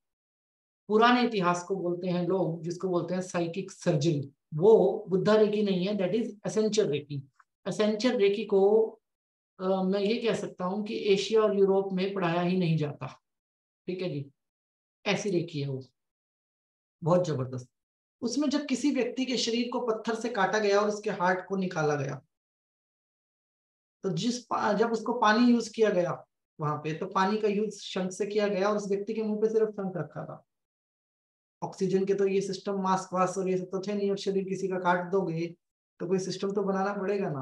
E: पुराने इतिहास को बोलते हैं लोग, जिसको बोलते हैं साइकिक सर्जरी, वो बुद्धा रेकी नहीं है, that is essential reiki. Essential reiki को मैं ये कह सकता हूं कि एशिया और यूरोप में पढ़ाया ही नहीं जाता। ठीक है जी, ऐसी रेकी है वो, बहुत जबरदस्त। उसमें जब किसी व्यक्ति के शरीर को पत्थर से काटा गया और उसके हार्ट को निकाला गया, तो जब उसको पानी यूज किया गया वहां पे, तो पानी का यूज शंख से किया गया और उस व्यक्ति के मुंह पे सिर्फ शंख रखा था। ऑक्सीजन के तो ये सिस्टम, मास्क वास्क और ये सब तो थे नहीं, और शरीर किसी का काट दोगे तो कोई सिस्टम तो बनाना पड़ेगा ना।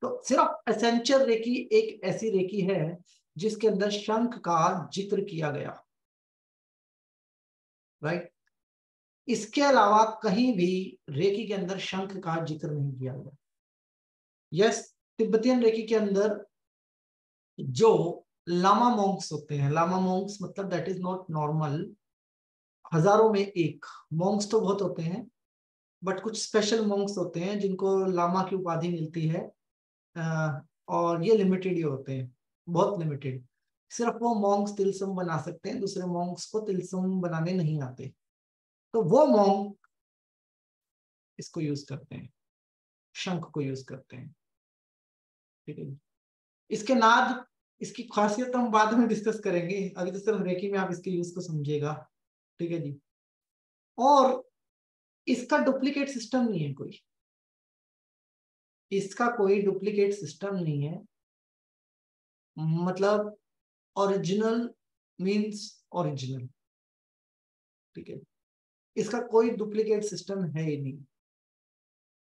E: तो सिर्फ एसेंशियल रेकी एक ऐसी रेकी है जिसके अंदर शंख का जिक्र किया गया, राइट। इसके अलावा कहीं भी रेकी के अंदर शंख का जिक्र नहीं किया गया। यस, तिब्बतियन रेकी के अंदर जो लामा मोंक्स होते हैं, लामा मोंक्स मतलब दैट इज नॉट नॉर्मल, हजारों में एक। मोंक्स तो बहुत होते हैं, बट कुछ स्पेशल मोंक्स होते हैं जिनको लामा की उपाधि मिलती है, और ये लिमिटेड ही होते हैं, बहुत लिमिटेड। सिर्फ वो मोंक्स तिलस्म बना सकते हैं, दूसरे मोंक्स को तिलस्म बनाने नहीं आते। तो वो मोंक इसको यूज करते हैं, शंख को यूज करते हैं। ठीक है, इसके नाद, इसकी खासियत हम बाद में डिस्कस करेंगे, अभी तो सिर्फ रेकी में आप इसके यूज को समझिएगा। ठीक है जी। और इसका डुप्लीकेट सिस्टम नहीं है कोई, इसका कोई डुप्लीकेट सिस्टम नहीं है। मतलब ओरिजिनल मींस ओरिजिनल। ठीक है, इसका कोई डुप्लीकेट सिस्टम है ही नहीं।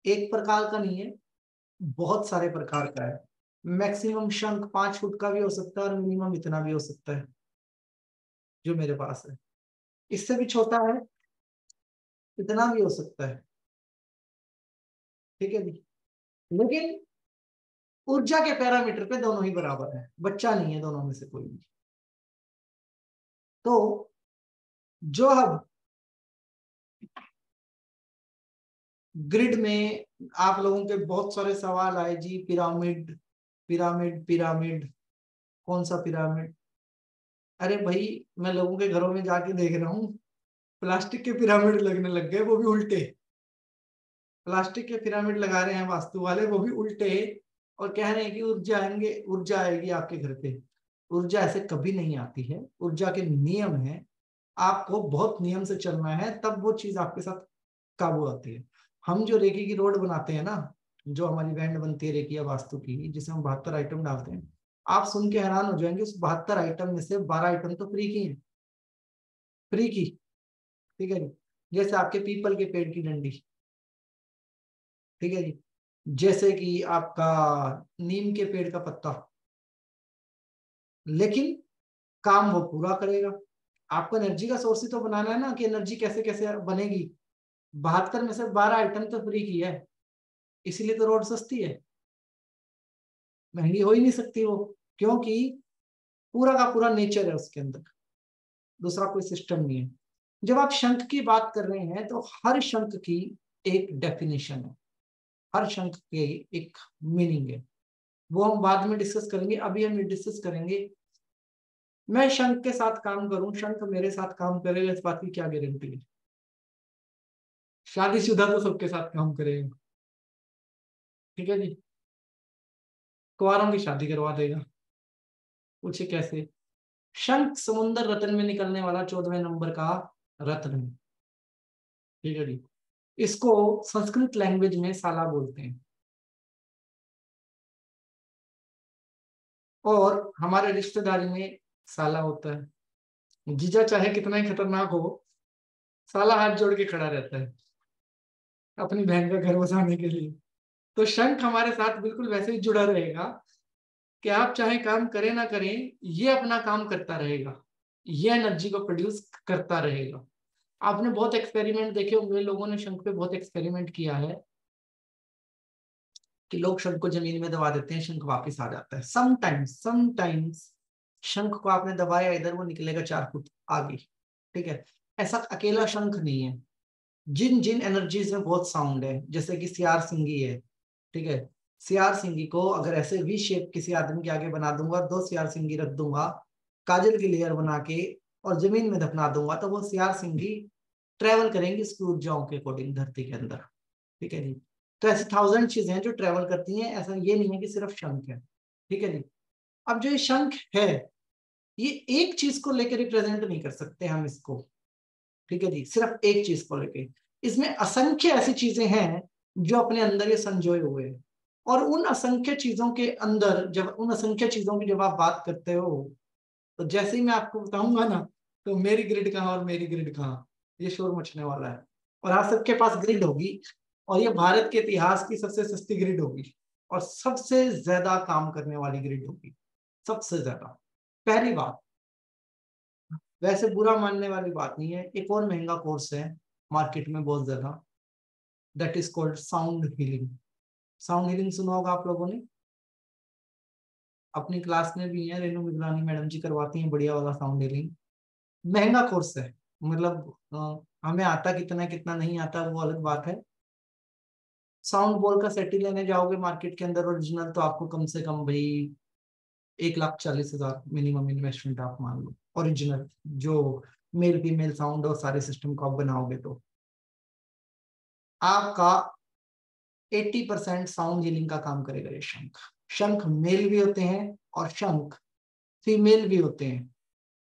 E: एक प्रकार का नहीं है, बहुत सारे प्रकार का है। मैक्सिमम शंख 5 फुट का भी हो सकता है और मिनिमम इतना भी हो सकता है जो मेरे पास है। इससे भी छोटा है, इतना भी हो सकता है। ठीक है जी। लेकिन ऊर्जा के पैरामीटर पे दोनों ही बराबर है, बच्चा नहीं है दोनों में से कोई भी। तो जो अब ग्रिड में आप लोगों के बहुत सारे सवाल आए जी, पिरामिड पिरामिड पिरामिड, कौन सा पिरामिड? अरे भाई, मैं लोगों के घरों में जाके देख रहा हूँ, प्लास्टिक के पिरामिड लगने लग गए, वो भी उल्टे। प्लास्टिक के पिरामिड लगा रहे हैं वास्तु वाले, वो भी उल्टे, और कह रहे हैं कि ऊर्जा आएंगे, ऊर्जा आएगी आपके घर पे। ऊर्जा ऐसे कभी नहीं आती है, ऊर्जा के नियम है, आपको बहुत नियम से चलना है, तब वो चीज आपके साथ काबू आती है। हम जो रेकी की रोड बनाते हैं ना, जो हमारी बैंड बनती है रेकी या वास्तु की, जिसमें हम 72 आइटम डालते हैं, आप सुन के हैरान हो जाएंगे, उस 72 आइटम में से 12 आइटम तो फ्री की है, फ्री की। ठीक है जी। जैसे आपके पीपल के पेड़ की डंडी, ठीक है जी, जैसे कि आपका नीम के पेड़ का पत्ता, लेकिन काम वो पूरा करेगा। आपको एनर्जी का सोर्स ही तो बनाना है ना, कि एनर्जी कैसे कैसे बनेगी। 72 में से 12 आइटम तो फ्री की है, इसीलिए तो रोड सस्ती है, महंगी हो ही नहीं सकती वो, क्योंकि पूरा का पूरा नेचर है उसके अंदर, दूसरा कोई सिस्टम नहीं है। जब आप शंख की बात कर रहे हैं तो हर शंख की एक डेफिनेशन है, हर शंख की एक मीनिंग है, वो हम बाद में डिस्कस करेंगे। अभी हम डिस्कस करेंगे, मैं शंख के साथ काम करूं, शंख मेरे साथ काम करेगा, इस बात की क्या गारंटी है? शादीशुदा तो सबके साथ काम करेगा, ठीक है जी, कुंवारों की शादी करवा देगा। पूछे कैसे? शंख समुद्र रत्न में निकलने वाला 14वें नंबर का रत्न है। ठीक है जी, इसको संस्कृत लैंग्वेज में साला बोलते हैं, और हमारे रिश्तेदारी में साला होता है। जीजा चाहे कितना ही खतरनाक हो, साला हाथ जोड़ के खड़ा रहता है अपनी बहन का घर बसाने के लिए। तो शंख हमारे साथ बिल्कुल वैसे ही जुड़ा रहेगा कि आप चाहे काम करें ना करें, ये अपना काम करता रहेगा, ये एनर्जी को प्रोड्यूस करता रहेगा। आपने बहुत एक्सपेरिमेंट देखे होंगे, लोगों ने शंख पे बहुत एक्सपेरिमेंट किया है, कि लोग शंख को जमीन में दबा देते हैं, शंख वापस आ जाता है। समटाइम्स शंख को आपने दबाया, इधर वो निकलेगा 4 फुट आगे। ठीक है, ऐसा अकेला शंख नहीं है, जिन जिन एनर्जीज में बहुत साउंड है, जैसे कि सियार सिंगी है। ठीक है, सियार सिंगी को अगर ऐसे वी शेप किसी आदमी के आगे बना दूंगा, 2 सियार सिंगी रख दूंगा काजल की लेयर बना के, और जमीन में दफना दूंगा, तो वो सियार सिंगी ट्रेवल करेंगी उसकी ऊर्जाओं के अकॉर्डिंग धरती के अंदर। ठीक है जी, तो ऐसी 1000 चीजें हैं जो ट्रेवल करती हैं, ऐसा ये नहीं है कि सिर्फ शंख है। ठीक है जी। अब जो ये शंख है, ये एक चीज को लेकर रिप्रेजेंट नहीं कर सकते हम इसको। ठीक है जी, सिर्फ एक चीज को लेकर। इसमें असंख्य ऐसी चीजें हैं जो अपने अंदर ये संजोए हुए हैं, और उन असंख्य चीजों के अंदर जब उन असंख्य चीजों की जब आप बात करते हो, तो जैसे ही मैं आपको बताऊंगा ना, तो मेरी ग्रिड कहाँ और मेरी ग्रिड कहाँ, ये शोर मचने वाला है। और आप सबके पास ग्रिड होगी, और ये भारत के इतिहास की सबसे सस्ती ग्रिड होगी, और सबसे ज्यादा काम करने वाली ग्रिड होगी, सबसे ज्यादा। पहली बात, वैसे बुरा मानने वाली बात नहीं है, एक और महंगा कोर्स है मार्केट में बहुत ज्यादा, that is called sound healing. Sound healing सुना होगा आप लोगों ने, अपनी क्लास में भी है, रेनू मिगलानी मैडम जी करवाती हैं बढ़िया वाला साउंड हीलिंग। महंगा कोर्स है, मतलब हमें आता कितना कितना नहीं आता वो अलग बात है। साउंड बॉल का सेट ही लेने जाओगे मार्केट के अंदर ओरिजिनल, तो आपको कम से कम भाई 1,40,000 मिनिमम इन्वेस्टमेंट आप मान लो, ओरिजिनल जो मेल फीमेल साउंड और सारे सिस्टम को आप बनाओगे, तो आपका 80% साउंड हीलिंग का काम करेगा ये शंख। शंख मेल भी होते हैं और शंख फीमेल भी होते हैं,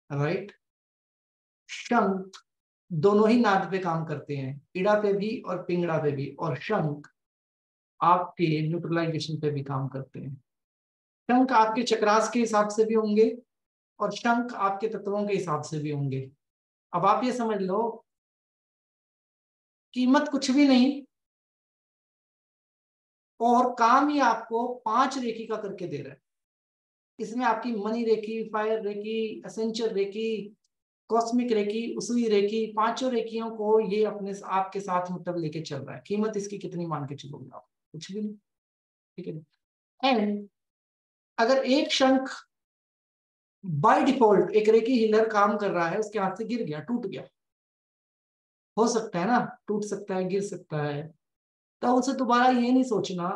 E: राइट। शंख दोनों ही नाद पे काम करते हैं, इड़ा पे भी और पिंगड़ा पे भी, और शंख आपके न्यूट्रलाइजेशन पे भी काम करते हैं। शंख आपके चक्रास के हिसाब से भी होंगे, और शंख आपके तत्वों के हिसाब से भी होंगे। अब आप ये समझ लो, कीमत कुछ भी नहीं, और काम ही आपको 5 रेखी का करके दे रहा है। इसमें आपकी मनी रेखी, फायर रेखी, असेंचर रेखी, कॉस्मिक रेखी, उसुई रेखी, 5 रेखियों को ये अपने आपके साथ मतलब लेके चल रहा है। कीमत इसकी कितनी मान के चलोगे आप, कुछ भी नहीं। ठीक है। एंड अगर एक शंख बाय डिफॉल्ट एक रेखी हीलर काम कर रहा है, उसके हाथ से गिर गया, टूट गया, हो सकता है ना, टूट सकता है, गिर सकता है, तो उसे दोबारा ये नहीं सोचना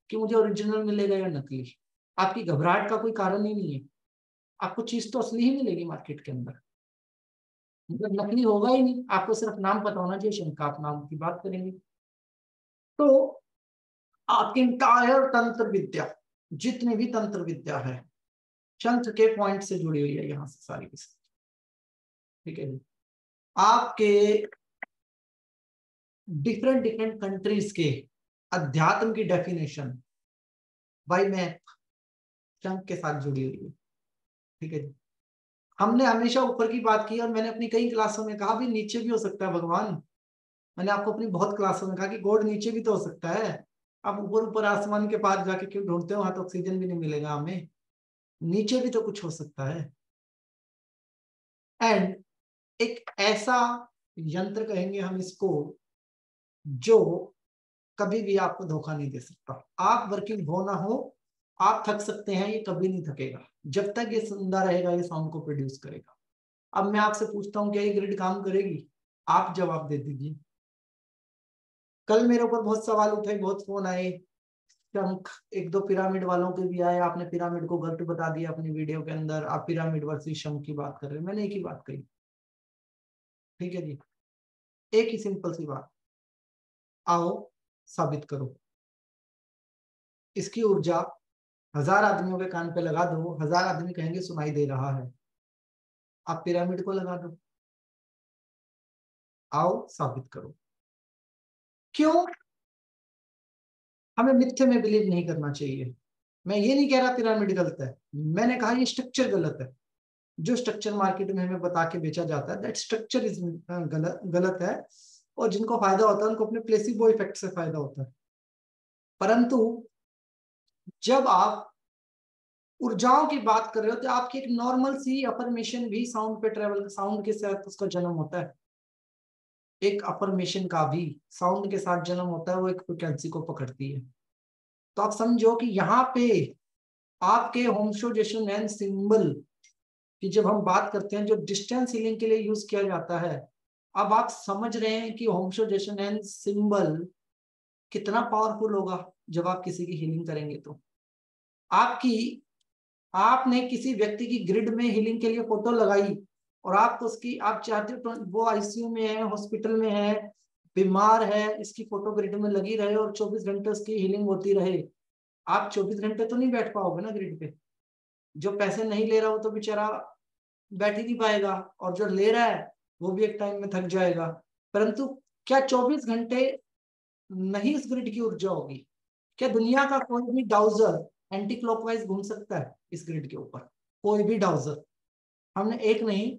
E: कि मुझे ओरिजिनल मिलेगा या नकली। आपकी घबराहट का कोई कारण ही नहीं है, आपको चीज तो असली ही मिलेगी मार्केट के अंदर, मतलब नकली होगा ही नहीं। आपको सिर्फ नाम पता होना चाहिए, शंख का आप नाम की बात करेंगे तो आपकी इंटायर तंत्र विद्या, जितनी भी तंत्र विद्या है, शंख के पॉइंट से जुड़ी हुई है यहाँ से सारी की सारी। ठीक है जी। आपके डिफरेंट डिफरेंट कंट्रीज के अध्यात्म की डेफिनेशन बाय मैप शंख के साथ जुड़ी हुई है। ठीक है जी। हमने हमेशा ऊपर की बात की, और मैंने अपनी कई क्लासों में कहा भी नीचे भी हो सकता है भगवान। मैंने आपको अपनी बहुत क्लासों में कहा कि गॉड नीचे भी तो हो सकता है। आप ऊपर ऊपर आसमान के पास जाके क्यों ढूंढते हो, वहां तो ऑक्सीजन भी नहीं मिलेगा हमें, नीचे भी तो कुछ हो सकता है। एंड एक ऐसा यंत्र कहेंगे हम इसको, जो कभी भी आपको धोखा नहीं दे सकता। आप वर्किंग हो ना हो, आप थक सकते हैं, ये कभी नहीं थकेगा। जब तक ये जिंदा रहेगा ये साउंड को प्रोड्यूस करेगा। अब मैं आपसे पूछता हूँ, क्या ये ग्रिड काम करेगी? आप जवाब दे दीजिए। कल मेरे ऊपर बहुत सवाल उठे, बहुत फोन आए, शंख, 1-2 पिरामिड वालों के भी आए, आपने पिरामिड को गलत बता दिया अपनी वीडियो के अंदर, आप पिरामिड वर्सेस शंख की बात कर रहे हैं। मैंने एक ही बात कही, ठीक है जी, एक ही सिंपल सी बात, आओ साबित करो। इसकी ऊर्जा 1000 आदमियों के कान पे लगा दो, 1000 आदमी कहेंगे सुनाई दे रहा है। आप पिरामिड को लगा दो, आओ साबित करो। क्यों? हमें मिथ्ये में बिलीव नहीं करना चाहिए। मैं ये नहीं कह रहा पिरामिड गलत है, मैंने कहा ये स्ट्रक्चर गलत है। जो स्ट्रक्चर मार्केट में हमें बता के बेचा जाता है, दैट स्ट्रक्चर इज गलत है, और जिनको फायदा होता है उनको अपने प्लेसिबो इफेक्ट से फायदा होता है। परंतु जब आप ऊर्जाओं की बात कर रहे हो, तो आपकी एक नॉर्मल सी अफर्मेशन भी साउंड पे ट्रेवल, साउंड के साथ उसका जन्म होता है। एक अफर्मेशन का भी साउंड के साथ जन्म होता है, वो एक फ्रिक्वेंसी को पकड़ती है। तो आप समझो कि यहाँ पे आपके होमशोजेशन एंड सिंबल की जब हम बात करते हैं, जो डिस्टेंस हीलिंग के लिए यूज किया जाता है, अब आप समझ रहे हैं कि होमशोजेशन एंड सिंबल कितना पावरफुल होगा जब आप किसी की हीलिंग करेंगे। तो आपने किसी व्यक्ति की ग्रिड में हीलिंग के लिए फोटो लगाई, और आप उसकी, आप चाहते हो वो आईसीयू में है, हॉस्पिटल में है, बीमार है, इसकी फोटो ग्रिड में लगी रहे और 24 घंटे उसकी हीलिंग होती रहे, आप 24 घंटे तो नहीं बैठ पाओगे ना ग्रिड पे। जो पैसे नहीं ले रहा हो तो बेचारा बैठ ही नहीं पाएगा, और जो ले रहा है वो भी एक टाइम में थक जाएगा। परंतु क्या 24 घंटे नहीं इस ग्रिड की ऊर्जा होगी? क्या दुनिया का कोई भी डाउजर एंटी क्लॉकवाइज घूम सकता है इस ग्रिड के ऊपर? कोई भी डाउजर। हमने एक नहीं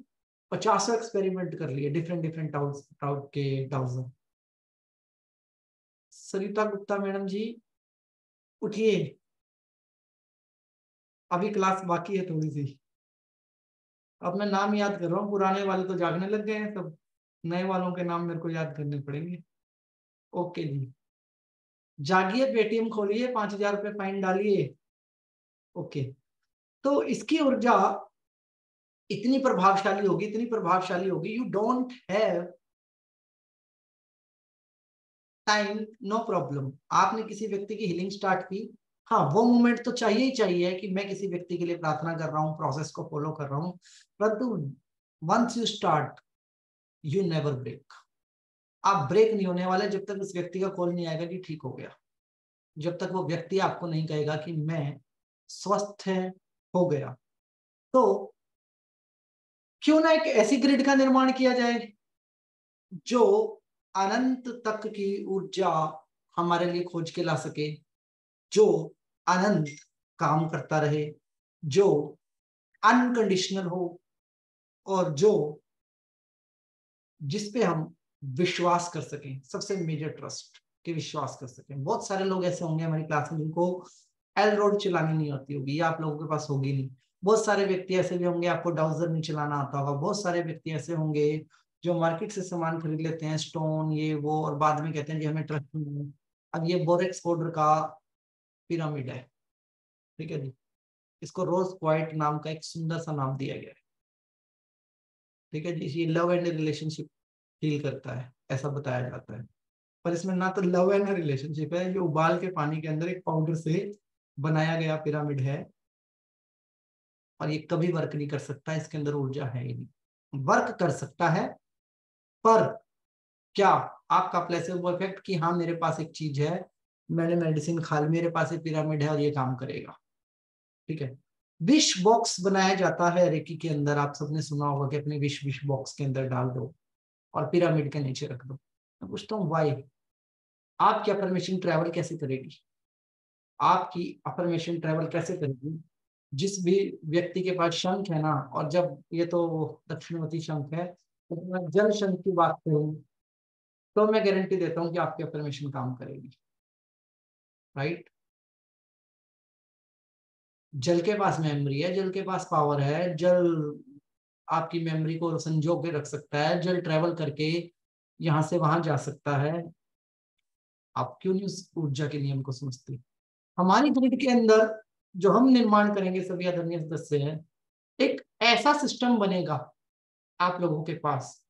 E: 50 एक्सपेरिमेंट कर लिए डिफरेंट डिफरेंट टाउट के डाउजर। सरिता गुप्ता मैडम जी उठिए, अभी क्लास बाकी है थोड़ी सी। अब मैं नाम याद कर रहा हूँ, पुराने वाले तो जागने लग गए हैं सब, नए वालों के नाम मेरे को याद करने पड़ेंगे। ओके जी, जागिए, पेटीएम खोलिए, 5,000 रुपये फाइन डालिए। ओके, तो इसकी ऊर्जा इतनी प्रभावशाली होगी, इतनी प्रभावशाली होगी, you don't have time, no problem. आपने किसी व्यक्ति की हीलिंग स्टार्ट की, हाँ वो मोमेंट तो चाहिए ही चाहिए कि मैं किसी व्यक्ति के लिए प्रार्थना कर रहा हूँ, प्रोसेस को फॉलो कर रहा हूँ, परंतु once you start you never break. आप ब्रेक नहीं होने वाले जब तक उस व्यक्ति का कॉल नहीं आएगा कि ठीक हो गया, जब तक वो व्यक्ति आपको नहीं कहेगा कि मैं स्वस्थ है, हो गया। तो क्यों ना एक ऐसी ग्रिड का निर्माण किया जाए जो अनंत तक की ऊर्जा हमारे लिए खोज के ला सके, जो अनंत काम करता रहे, जो अनकंडीशनल हो, और जो जिसपे हम विश्वास कर सकें, सबसे मेजर ट्रस्ट के विश्वास कर सकें। बहुत सारे लोग ऐसे होंगे हमारी क्लास में जिनको एल रोड चलानी नहीं आती होगी, या आप लोगों के पास होगी नहीं। बहुत सारे व्यक्ति ऐसे भी होंगे आपको डाउजर नहीं चलाना आता होगा। बहुत सारे व्यक्ति ऐसे होंगे जो मार्केट से सामान खरीद लेते हैं, स्टोन ये वो, और बाद में कहते हैं कि हमें ट्रस्ट नहीं है। अब ये बोरेक्स पाउडर का पिरामिड है, ठीक है जी, इसको रोज क्वाइट नाम का एक सुंदर सा नाम दिया गया है, ठीक है जी। ये लव एंड रिलेशनशिप फील करता है ऐसा बताया जाता है, पर इसमें ना तो लव एंड रिलेशनशिप है, ये उबाल के पानी के अंदर एक पाउडर से बनाया गया पिरामिड है, और ये कभी वर्क नहीं कर सकता, इसके अंदर ऊर्जा है ही नहीं। वर्क कर सकता है पर क्या आपका प्लेसेबो इफेक्ट कि हाँ मेरे पास एक चीज है, मैंने मेडिसिन खा ली, मेरे पास एक पिरामिड है और ये काम करेगा, ठीक है। विश बॉक्स बनाया जाता है रेकी के अंदर, आप सबने सुना होगा कि अपने विश बॉक्स के अंदर डाल दो और पिरामिड के नीचे रख दो। मैं पूछता हूँ वाई? आपकी अफर्मेशन ट्रैवल कैसे करेगी? आपकी अफर्मेशन ट्रैवल कैसे करेगी? जिस भी व्यक्ति के पास शंख है ना, और जब ये तो दक्षिणवती शंख है, तो मैं जल शंख की बात करूं तो मैं गारंटी देता हूं कि आपकी अफर्मेशन काम करेगी, राइट। जल के पास मेमोरी है, जल के पास पावर है, जल आपकी मेमोरी को संजो के रख सकता है, जल ट्रैवल करके यहां से वहां जा सकता है। आप क्यों नहीं उस ऊर्जा के नियम को समझते? हमारी ग्रिड के अंदर जो हम निर्माण करेंगे सभी आदरणीय सदस्य हैं, एक ऐसा सिस्टम बनेगा आप लोगों के पास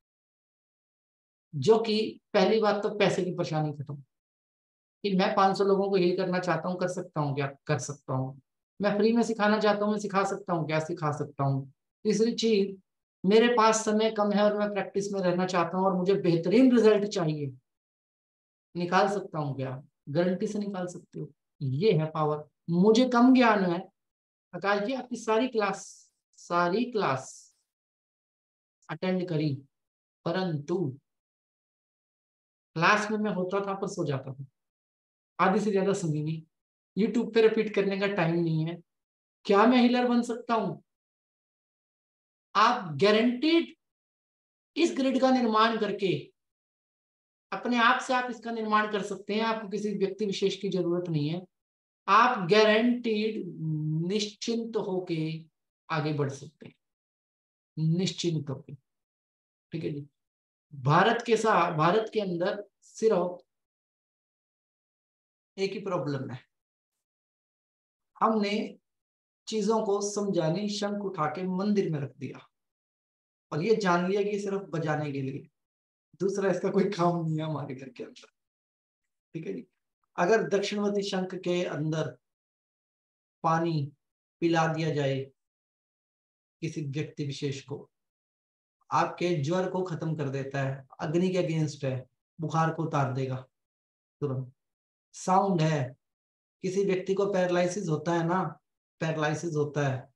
E: जो कि पहली बात तो पैसे की परेशानी खत्म, कि मैं 500 लोगों को हील करना चाहता हूँ, कर सकता हूँ क्या? कर सकता हूँ। मैं फ्री में सिखाना चाहता हूँ, मैं सिखा सकता हूँ क्या? सिखा सकता हूँ। तीसरी चीज, मेरे पास समय कम है और मैं प्रैक्टिस में रहना चाहता हूँ और मुझे बेहतरीन रिजल्ट चाहिए, निकाल सकता हूँ क्या? गारंटी से निकाल सकते हो। ये है पावर। मुझे कम ज्ञान है, आकाश जी आपकी सारी क्लास अटेंड करी, परंतु क्लास में मैं होता था पर सो जाता था, आधी से ज्यादा सुनी नहीं, यूट्यूब पे रिपीट करने का टाइम नहीं है। क्या मैं हीलर बन सकता हूं? आप गारंटीड इस ग्रिड का निर्माण करके अपने आप से आप इसका निर्माण कर सकते हैं, आपको किसी व्यक्ति विशेष की जरूरत नहीं है। आप गारंटीड निश्चिंत होके आगे बढ़ सकते हैं, निश्चिंत होके, ठीक है जी। भारत के अंदर सिर्फ एक ही प्रॉब्लम है, हमने चीजों को समझाने शंख उठा के मंदिर में रख दिया और ये जान लिया कि सिर्फ बजाने के लिए, दूसरा इसका कोई काम नहीं है हमारे घर के अंदर, ठीक है जी। अगर दक्षिणवती शंख के अंदर पानी पिला दिया जाए किसी व्यक्ति विशेष को, आपके ज्वर को खत्म कर देता है, अग्नि के अगेंस्ट है, बुखार को उतार देगा तुरंत। साउंड है, किसी व्यक्ति को पैरालिसिस होता है ना, पैरालिसिस होता है,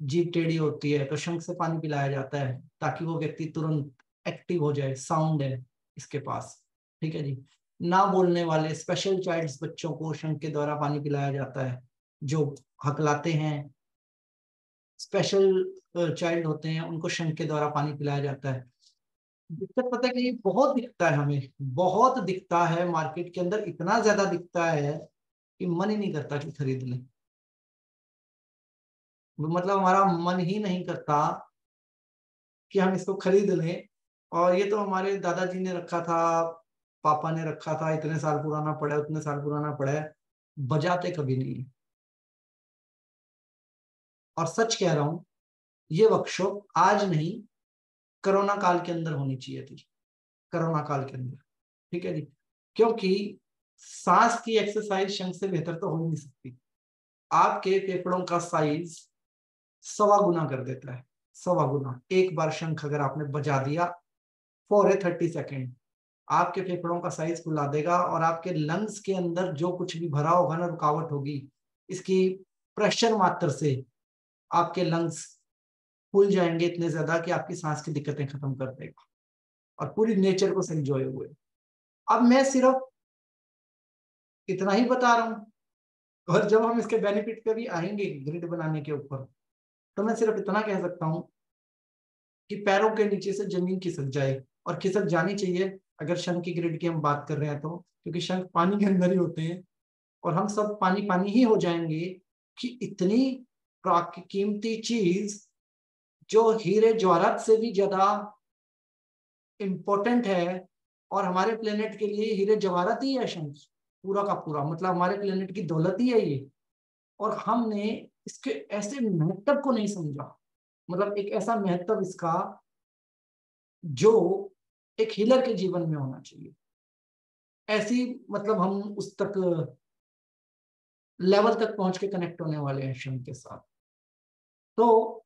E: जीभ टेढ़ी होती है, तो शंख से पानी पिलाया जाता है ताकि वो व्यक्ति तुरंत एक्टिव हो जाए। साउंड है इसके पास, ठीक है जी। ना बोलने वाले स्पेशल चाइल्ड्स बच्चों को शंख के द्वारा पानी पिलाया जाता है, जो हकलाते हैं, स्पेशल चाइल्ड होते हैं, उनको शंख के द्वारा पानी पिलाया जाता है। दिक्कत पता है कि ये बहुत दिखता है, हमें बहुत दिखता है मार्केट के अंदर, इतना ज्यादा दिखता है कि मन ही नहीं करता कि खरीद लें। मतलब हमारा मन ही नहीं करता कि हम इसको खरीद लें। और ये तो हमारे दादाजी ने रखा था, पापा ने रखा था, इतने साल पुराना पड़ा है, उतने साल पुराना पड़ा है, बजाते कभी नहीं। और सच कह रहा हूं, ये वर्कशॉप आज नहीं, कोरोना काल के अंदर होनी चाहिए थी, कोरोना काल के अंदर, ठीक है जी। क्योंकि सांस की एक्सरसाइज शंख से बेहतर तो हो ही नहीं सकती। आपके फेफड़ों का साइज 1.25 गुना कर देता है, 1.25 गुना। एक बार शंख अगर आपने बजा दिया फॉर ए 30 सेकेंड, आपके फेफड़ों का साइज फुला देगा, और आपके लंग्स के अंदर जो कुछ भी भरा होगा ना, रुकावट होगी, इसकी प्रेशर मात्र से आपके लंग्स फूल जाएंगे इतने ज्यादा कि आपकी सांस की दिक्कतें खत्म कर देगा, और पूरी नेचर को संजोए हुए। अब मैं सिर्फ इतना ही बता रहा हूं, और जब हम इसके बेनिफिट पे भी आएंगे ग्रिड बनाने के ऊपर, तो मैं सिर्फ इतना कह सकता हूं कि पैरों के नीचे से जमीन खिसक जाए, और खिसक जानी चाहिए अगर शंख की ग्रिड की हम बात कर रहे हैं तो, क्योंकि शंख पानी के अंदर ही होते हैं, और हम सब पानी पानी ही हो जाएंगे कि इतनी कीमती चीज जो हीरे जवाहरात से भी ज्यादा इंपॉर्टेंट है, और हमारे प्लेनेट के लिए हीरे जवाहरात ही है शंख, पूरा का पूरा, मतलब हमारे प्लेनेट की दौलत ही है ये। और हमने इसके ऐसे महत्व को नहीं समझा, मतलब एक ऐसा महत्व इसका जो एक हीलर के जीवन में होना चाहिए, ऐसी मतलब हम उस तक लेवल तक पहुंच के कनेक्ट होने वाले हैं शंख के साथ। तो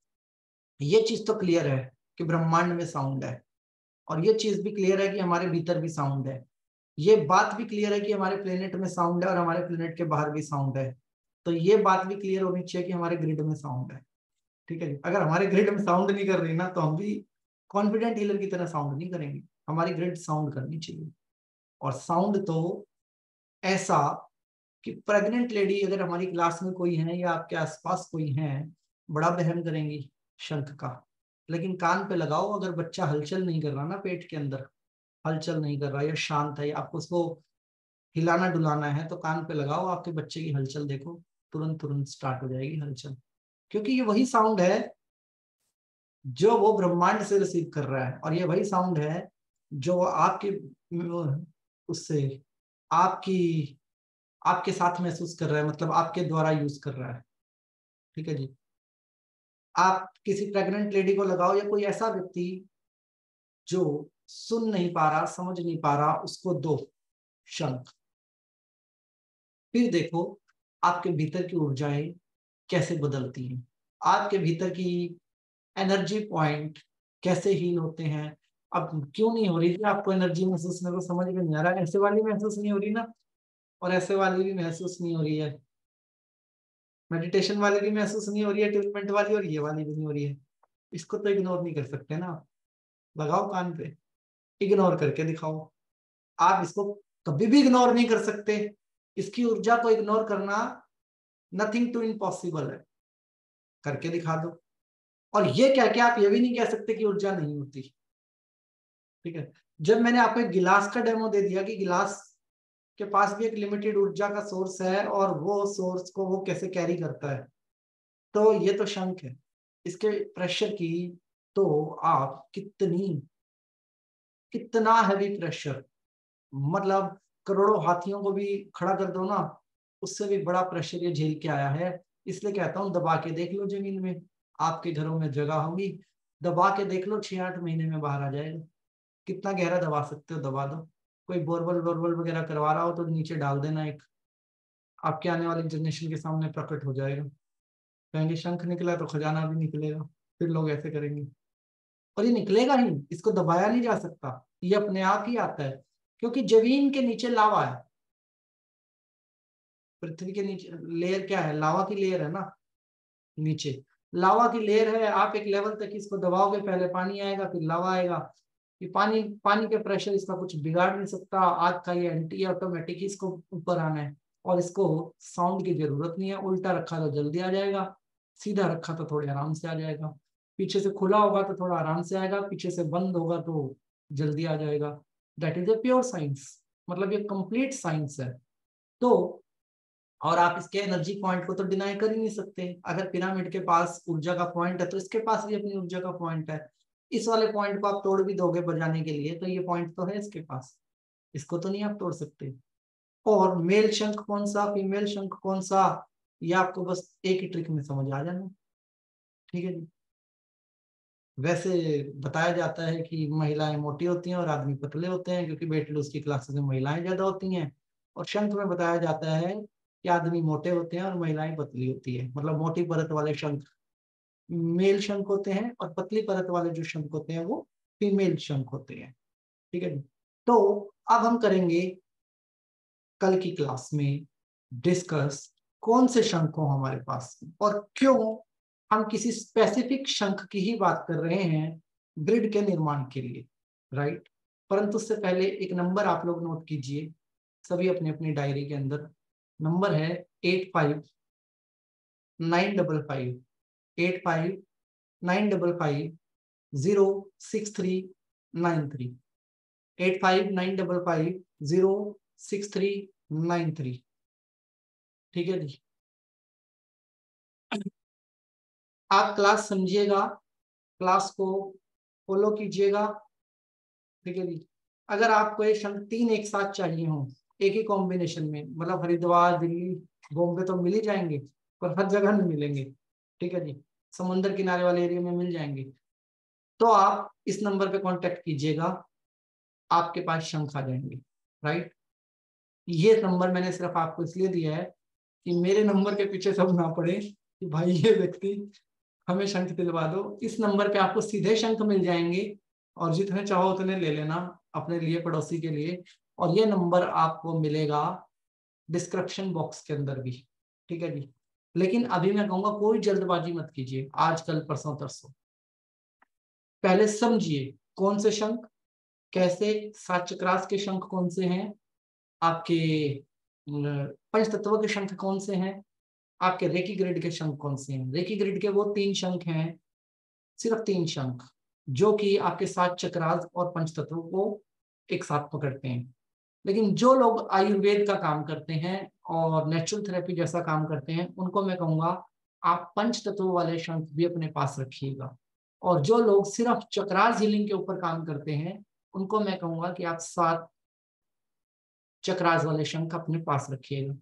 E: ये चीज तो क्लियर है कि ब्रह्मांड में साउंड है, और ये चीज भी क्लियर है कि हमारे भीतर भी साउंड है। ये बात भी क्लियर है कि हमारे प्लेनेट में साउंड है, और हमारे प्लेनेट के बाहर भी साउंड है। तो ये बात भी क्लियर होनी चाहिए कि हमारे ग्रिड में साउंड है, ठीक है जी। अगर हमारे ग्रिड में साउंड नहीं कर रही ना, तो हम भी कॉन्फिडेंट हीलर की तरह साउंड नहीं करेंगे। हमारी ग्रिड साउंड करनी चाहिए, और साउंड तो ऐसा कि प्रेग्नेंट लेडी अगर हमारी क्लास में कोई है या आपके आसपास कोई है, बड़ा वहम करेंगी शंख का, लेकिन कान पे लगाओ, अगर बच्चा हलचल नहीं कर रहा ना, पेट के अंदर हलचल नहीं कर रहा या शांत है, आपको उसको हिलाना डुलाना है, तो कान पे लगाओ, आपके बच्चे की हलचल देखो, तुरंत तुरंत स्टार्ट हो जाएगी हलचल। क्योंकि ये वही साउंड है जो वो ब्रह्मांड से रिसीव कर रहा है, और ये वही साउंड है जो आपके उससे आपकी आपके साथ महसूस कर रहा है, मतलब आपके द्वारा यूज कर रहा है, ठीक है जी। आप किसी प्रेग्नेंट लेडी को लगाओ, या कोई ऐसा व्यक्ति जो सुन नहीं पा रहा, समझ नहीं पा रहा, उसको दो शंख, फिर देखो आपके भीतर की ऊर्जाएं कैसे बदलती हैं, आपके भीतर की एनर्जी पॉइंट कैसे हील होते हैं। अब क्यों नहीं हो रही थी आपको एनर्जी महसूस, मेरे को समझ में नहीं आ रहा। ऐसे वाली महसूस नहीं हो रही ना, और ऐसे वाली भी महसूस नहीं हो रही है, मेडिटेशन वाली भी महसूस नहीं हो रही है, ट्रीटमेंट वाली, और ये वाली भी नहीं हो रही है। इसको तो इग्नोर नहीं कर सकते ना आप, लगाओ कान पे, इग्नोर करके दिखाओ। आप इसको कभी भी इग्नोर नहीं कर सकते, इसकी ऊर्जा को इग्नोर करना नथिंग टू इम्पॉसिबल है, करके दिखा दो। और ये क्या क्या आप ये भी नहीं कह सकते कि ऊर्जा नहीं होती, ठीक है। जब मैंने आपको एक गिलास का डेमो दे दिया कि गिलास के पास भी एक लिमिटेड ऊर्जा का सोर्स है, और वो सोर्स को वो कैसे कैरी करता है, तो ये तो शंख है। इसके प्रेशर की तो आप कितना हैवी प्रेशर, मतलब करोड़ों हाथियों को भी खड़ा कर दो ना, उससे भी बड़ा प्रेशर ये झेल के आया है। इसलिए कहता हूं दबा के देख लो जमीन में, आपके घरों में जगह होगी, दबा के देख लो, 6-8 महीने में बाहर आ जाएगा। कितना गहरा दबा सकते हो दबा दो। कोई बोरवेल वोरवेल वगैरह करवा रहा हो तो नीचे डाल देना एक, आपके आने वाली जनरेशन के सामने प्रकट हो जाएगा। कहेंगे शंख निकला तो खजाना भी निकलेगा, फिर लोग ऐसे करेंगे। और ये निकलेगा ही, इसको दबाया नहीं जा सकता, ये अपने आप ही आता है, क्योंकि जमीन के नीचे लावा है। पृथ्वी के नीचे लेयर क्या है? लावा की लेयर है ना, नीचे लावा की लेयर है। आप एक लेवल तक इसको दबाओगे, पहले पानी आएगा फिर लावा आएगा। ये पानी पानी के प्रेशर इसका कुछ बिगाड़ नहीं सकता। आग का ये एंटी ऑटोमेटिक ही इसको ऊपर आना है, और इसको साउंड की जरूरत नहीं है। उल्टा रखा तो जल्दी आ जाएगा, सीधा रखा तो थोड़े आराम से आ जाएगा। पीछे से खुला होगा तो थोड़ा आराम से आएगा, पीछे से बंद होगा तो जल्दी आ जाएगा। That is a pure science, मतलब ये कंप्लीट साइंस है। तो और आप इसके एनर्जी पॉइंट को तो डिनाई कर ही नहीं सकते। अगर पिरामिड के पास ऊर्जा का पॉइंट है तो इसके पास भी अपनी ऊर्जा का पॉइंट है। इस वाले पॉइंट को आप तोड़ भी दोगे बजाने के लिए तो ये पॉइंट तो है इसके पास, इसको तो नहीं आप तोड़ सकते। और मेल शंख कौन सा, फीमेल शंख कौन सा, ये आपको बस एक ही ट्रिक में समझ आ जाना। ठीक है जी। वैसे बताया जाता है कि महिलाएं मोटी होती हैं और आदमी पतले होते हैं, क्योंकि वेट लॉस की क्लासेस में महिलाएं ज्यादा होती हैं। और शंख में बताया जाता है कि आदमी मोटे होते हैं और महिलाएं पतली होती है। मतलब मोटी परत वाले शंख मेल शंख होते हैं और पतली परत वाले जो शंख होते हैं वो फीमेल शंख होते हैं। ठीक है जी। तो अब हम करेंगे कल की क्लास में डिस्कस कौन से शंख हो हमारे पास और क्यों हम किसी स्पेसिफिक शंख की ही बात कर रहे हैं ग्रिड के निर्माण के लिए, राइट। परंतु उससे पहले एक नंबर आप लोग नोट कीजिए सभी अपनी अपनी डायरी के अंदर। नंबर है 8595506393 8595506393। ठीक है जी। आप क्लास समझिएगा, क्लास को फॉलो कीजिएगा। ठीक है जी। अगर आपको ये शंख 3 एक साथ चाहिए हो एक ही कॉम्बिनेशन में, मतलब हरिद्वार दिल्ली बॉम्बे तो मिल ही जाएंगे पर हर जगह नहीं मिलेंगे। ठीक है जी। समुद्र किनारे वाले एरिया में मिल जाएंगे, तो आप इस नंबर पे कांटेक्ट कीजिएगा, आपके पास शंख आ जाएंगे, राइट। ये नंबर मैंने सिर्फ आपको इसलिए दिया है कि मेरे नंबर के पीछे सब ना पड़े कि भाई ये व्यक्ति हमें शंख दिलवा दो। इस नंबर पे आपको सीधे शंख मिल जाएंगे और जितने चाहो उतने ले लेना अपने लिए, पड़ोसी के लिए। और ये नंबर आपको मिलेगा डिस्क्रिप्शन बॉक्स के अंदर भी। ठीक है जी। लेकिन अभी मैं कहूंगा कोई जल्दबाजी मत कीजिए, आज कल परसों तरसों। पहले समझिए कौन से शंख कैसे, 7 चक्रास के शंख कौन से हैं, आपके पंच तत्वों के शंख कौन से हैं, आपके रेकी ग्रिड के शंख कौन से हैं। रेकी ग्रिड के वो 3 शंख हैं, सिर्फ 3 शंख, जो कि आपके 7 चक्रास और पंच तत्वों को एक साथ पकड़ते हैं। लेकिन जो लोग आयुर्वेद का काम करते हैं और नेचुरल थेरेपी जैसा काम करते हैं उनको मैं कहूंगा आप पंच तत्वों वाले शंख भी अपने पास रखिएगा। और जो लोग सिर्फ चक्रास हीलिंग के ऊपर काम करते हैं उनको मैं कहूंगा कि आप 7 चक्रास वाले शंख अपने पास रखिएगा।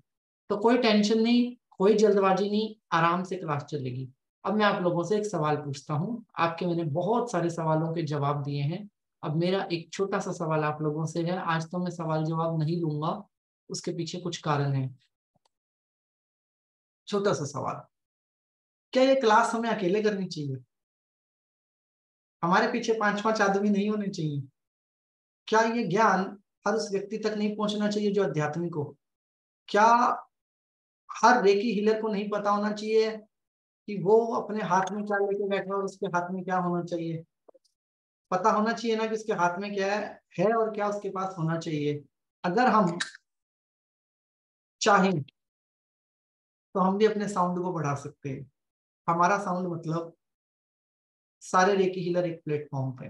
E: तो कोई टेंशन नहीं, कोई जल्दबाजी नहीं, आराम से क्लास चलेगी। अब मैं आप लोगों से एक सवाल पूछता हूँ, आपके मैंने बहुत सारे सवालों के जवाब दिए हैं। अब मेरा एक छोटा सा सवाल आप लोगों से है, आज तो मैं सवाल जवाब नहीं लूंगा, उसके पीछे कुछ कारण है। छोटा सा सवाल, क्या ये क्लास हमें अकेले करनी चाहिए? हमारे पीछे 5-5 आदमी नहीं होने चाहिए? क्या ये ज्ञान हर उस व्यक्ति तक नहीं पहुंचना चाहिए जो आध्यात्मिक हो? क्या हर रेकी हीलर को नहीं पता होना चाहिए कि वो अपने हाथ में क्या लेके बैठा और उसके हाथ में क्या होना चाहिए? पता होना चाहिए ना कि उसके हाथ में क्या है और क्या उसके पास होना चाहिए। अगर हम चाहें तो हम भी अपने साउंड को बढ़ा सकते हैं। हमारा साउंड मतलब सारे रेकी हीलर एक प्लेटफॉर्म पे,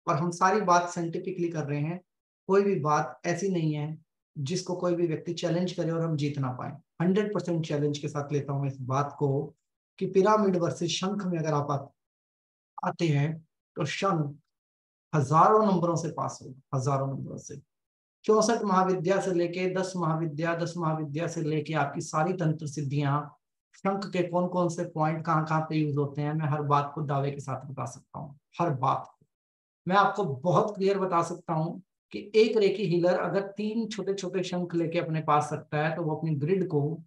E: और हम सारी बात साइंटिफिकली कर रहे हैं। कोई भी बात ऐसी नहीं है जिसको कोई भी व्यक्ति चैलेंज करे और हम जीत ना पाए। 100% चैलेंज के साथ लेता हूँ इस बात को कि पिरामिड वर्सेस शंख में अगर आप आते हैं तो शंख हजारों नंबरों से पास होगा, हजारों नंबरों से। 64 महाविद्या से लेके 10 महाविद्या, 10 महाविद्या से लेके आपकी सारी तंत्र सिद्धियां, शंख के कौन कौन से पॉइंट कहाँ कहाँ पे यूज होते हैं, मैं हर बात को दावे के साथ बता सकता हूँ। हर बात को मैं आपको बहुत क्लियर बता सकता हूँ कि एक रेकी हीलर अगर 3 छोटे छोटे शंख लेके अपने पास रखता है तो वो अपनी ग्रिड को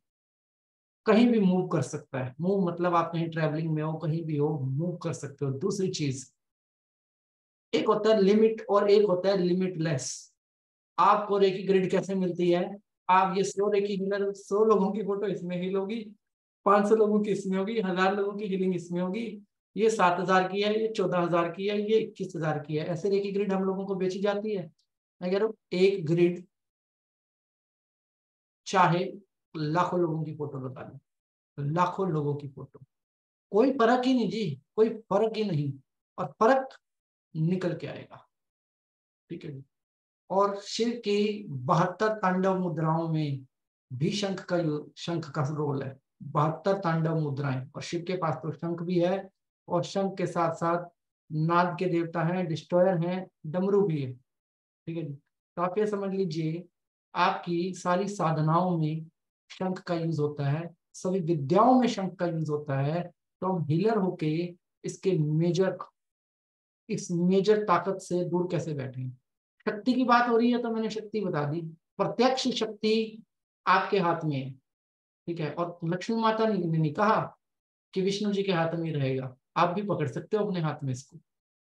E: कहीं भी मूव कर सकता है। मूव मतलब आप कहीं ट्रेवलिंग में हो, कहीं भी हो, मूव कर सकते हो। दूसरी चीज, एक होता है लिमिट और एक होता है लिमिटलेस। आपको रेखी ग्रिड कैसे मिलती है? आप ये 100 रेखी हीलर, 100 लोगों की फोटो इसमें हील होगी, 500 लोगों की इसमें होगी, 1000 लोगों की हीलिंग इसमें होगी, ये 7000 की है, ये 14000 की है, ये 21000 की है। ऐसे रेखी ग्रिड हम लोगों को बेची जाती है। मैं कह रहा हूँ एक ग्रिड चाहे लाखों लोगों की फोटो लगा लें, लाखों लोगों की फोटो, कोई फर्क ही नहीं जी, कोई फर्क ही नहीं, और फर्क निकल के आएगा। ठीक है जी। और शिव की 72 तांडव मुद्राओं में भी शंख का रोल है। 72 तांडव मुद्राएं, और शिव के पास तो शंख भी है, और शंख के साथ साथ नाद के देवता हैं, डिस्ट्रॉयर हैं, डमरू भी है। ठीक है जी। तो आप ये समझ लीजिए आपकी सारी साधनाओं में शंख का यूज होता है, सभी विद्याओं में शंख का यूज होता है। तो हम हीलर होके इसके इस मेजर ताकत से दूर कैसे बैठे? शक्ति की बात हो रही है तो मैंने शक्ति बता दी। प्रत्यक्ष शक्ति आपके हाथ में है। ठीक है। और लक्ष्मी माता ने नहीं कहा कि विष्णु जी के हाथ में रहेगा, आप भी पकड़ सकते हो अपने हाथ में इसको,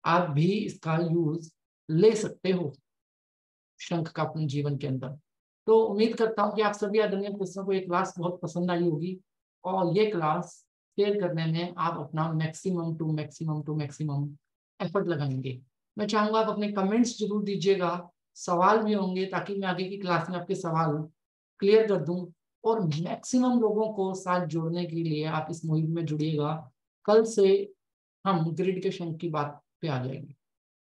E: आप भी इसका यूज ले सकते हो शंख का अपने जीवन के अंदर। तो उम्मीद करता हूँ कि आप सभी आदरणीय दोस्तों को ये क्लास बहुत पसंद आई होगी, और ये क्लास शेयर करने में आप अपना मैक्सिमम एफर्ट लगाएंगे। मैं चाहूंगा आप अपने कमेंट्स जरूर दीजिएगा, सवाल भी होंगे ताकि मैं आगे की क्लास में आपके सवाल क्लियर कर दूं, और मैक्सिमम लोगों को साथ जोड़ने के लिए आप इस मुहिम में जुड़िएगा। कल से हम ग्रिड के शंख की बात पे आ जाएंगे।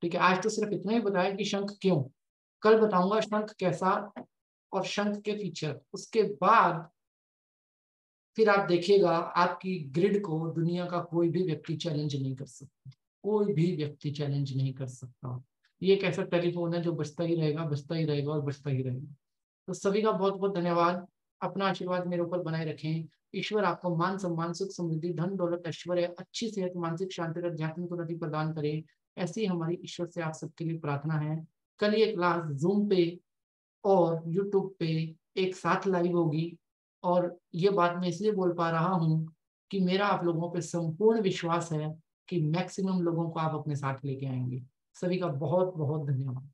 E: ठीक है। आज तो सिर्फ इतना ही बताया कि शंख क्यों, कल बताऊंगा शंख कैसा और शंख के फीचर। उसके बाद फिर आप देखिएगा आपकी ग्रिड को दुनिया का कोई भी व्यक्ति चैलेंज नहीं कर सकता, कोई भी व्यक्ति चैलेंज नहीं कर सकता। ये एक ऐसा टेलीफोन है जो बजता ही रहेगा, बजता ही रहेगा और बजता ही रहेगा। तो सभी का बहुत बहुत धन्यवाद। अपना आशीर्वाद मेरे ऊपर बनाए रखें। ईश्वर आपको मान सम्मान, सुख समृद्धि, धन दौलत, ऐश्वर्य, अच्छी सेहत, मानसिक शांति और आध्यात्मिक उन्नति प्रदान करे। ऐसी हमारी ईश्वर से आप सबके लिए प्रार्थना है। कल ये क्लास जूम पे और यूट्यूब पे एक साथ लाइव होगी, और ये बात मैं इसलिए बोल पा रहा हूँ कि मेरा आप लोगों पे संपूर्ण विश्वास है कि मैक्सिमम लोगों को आप अपने साथ लेके आएंगे। सभी का बहुत बहुत धन्यवाद।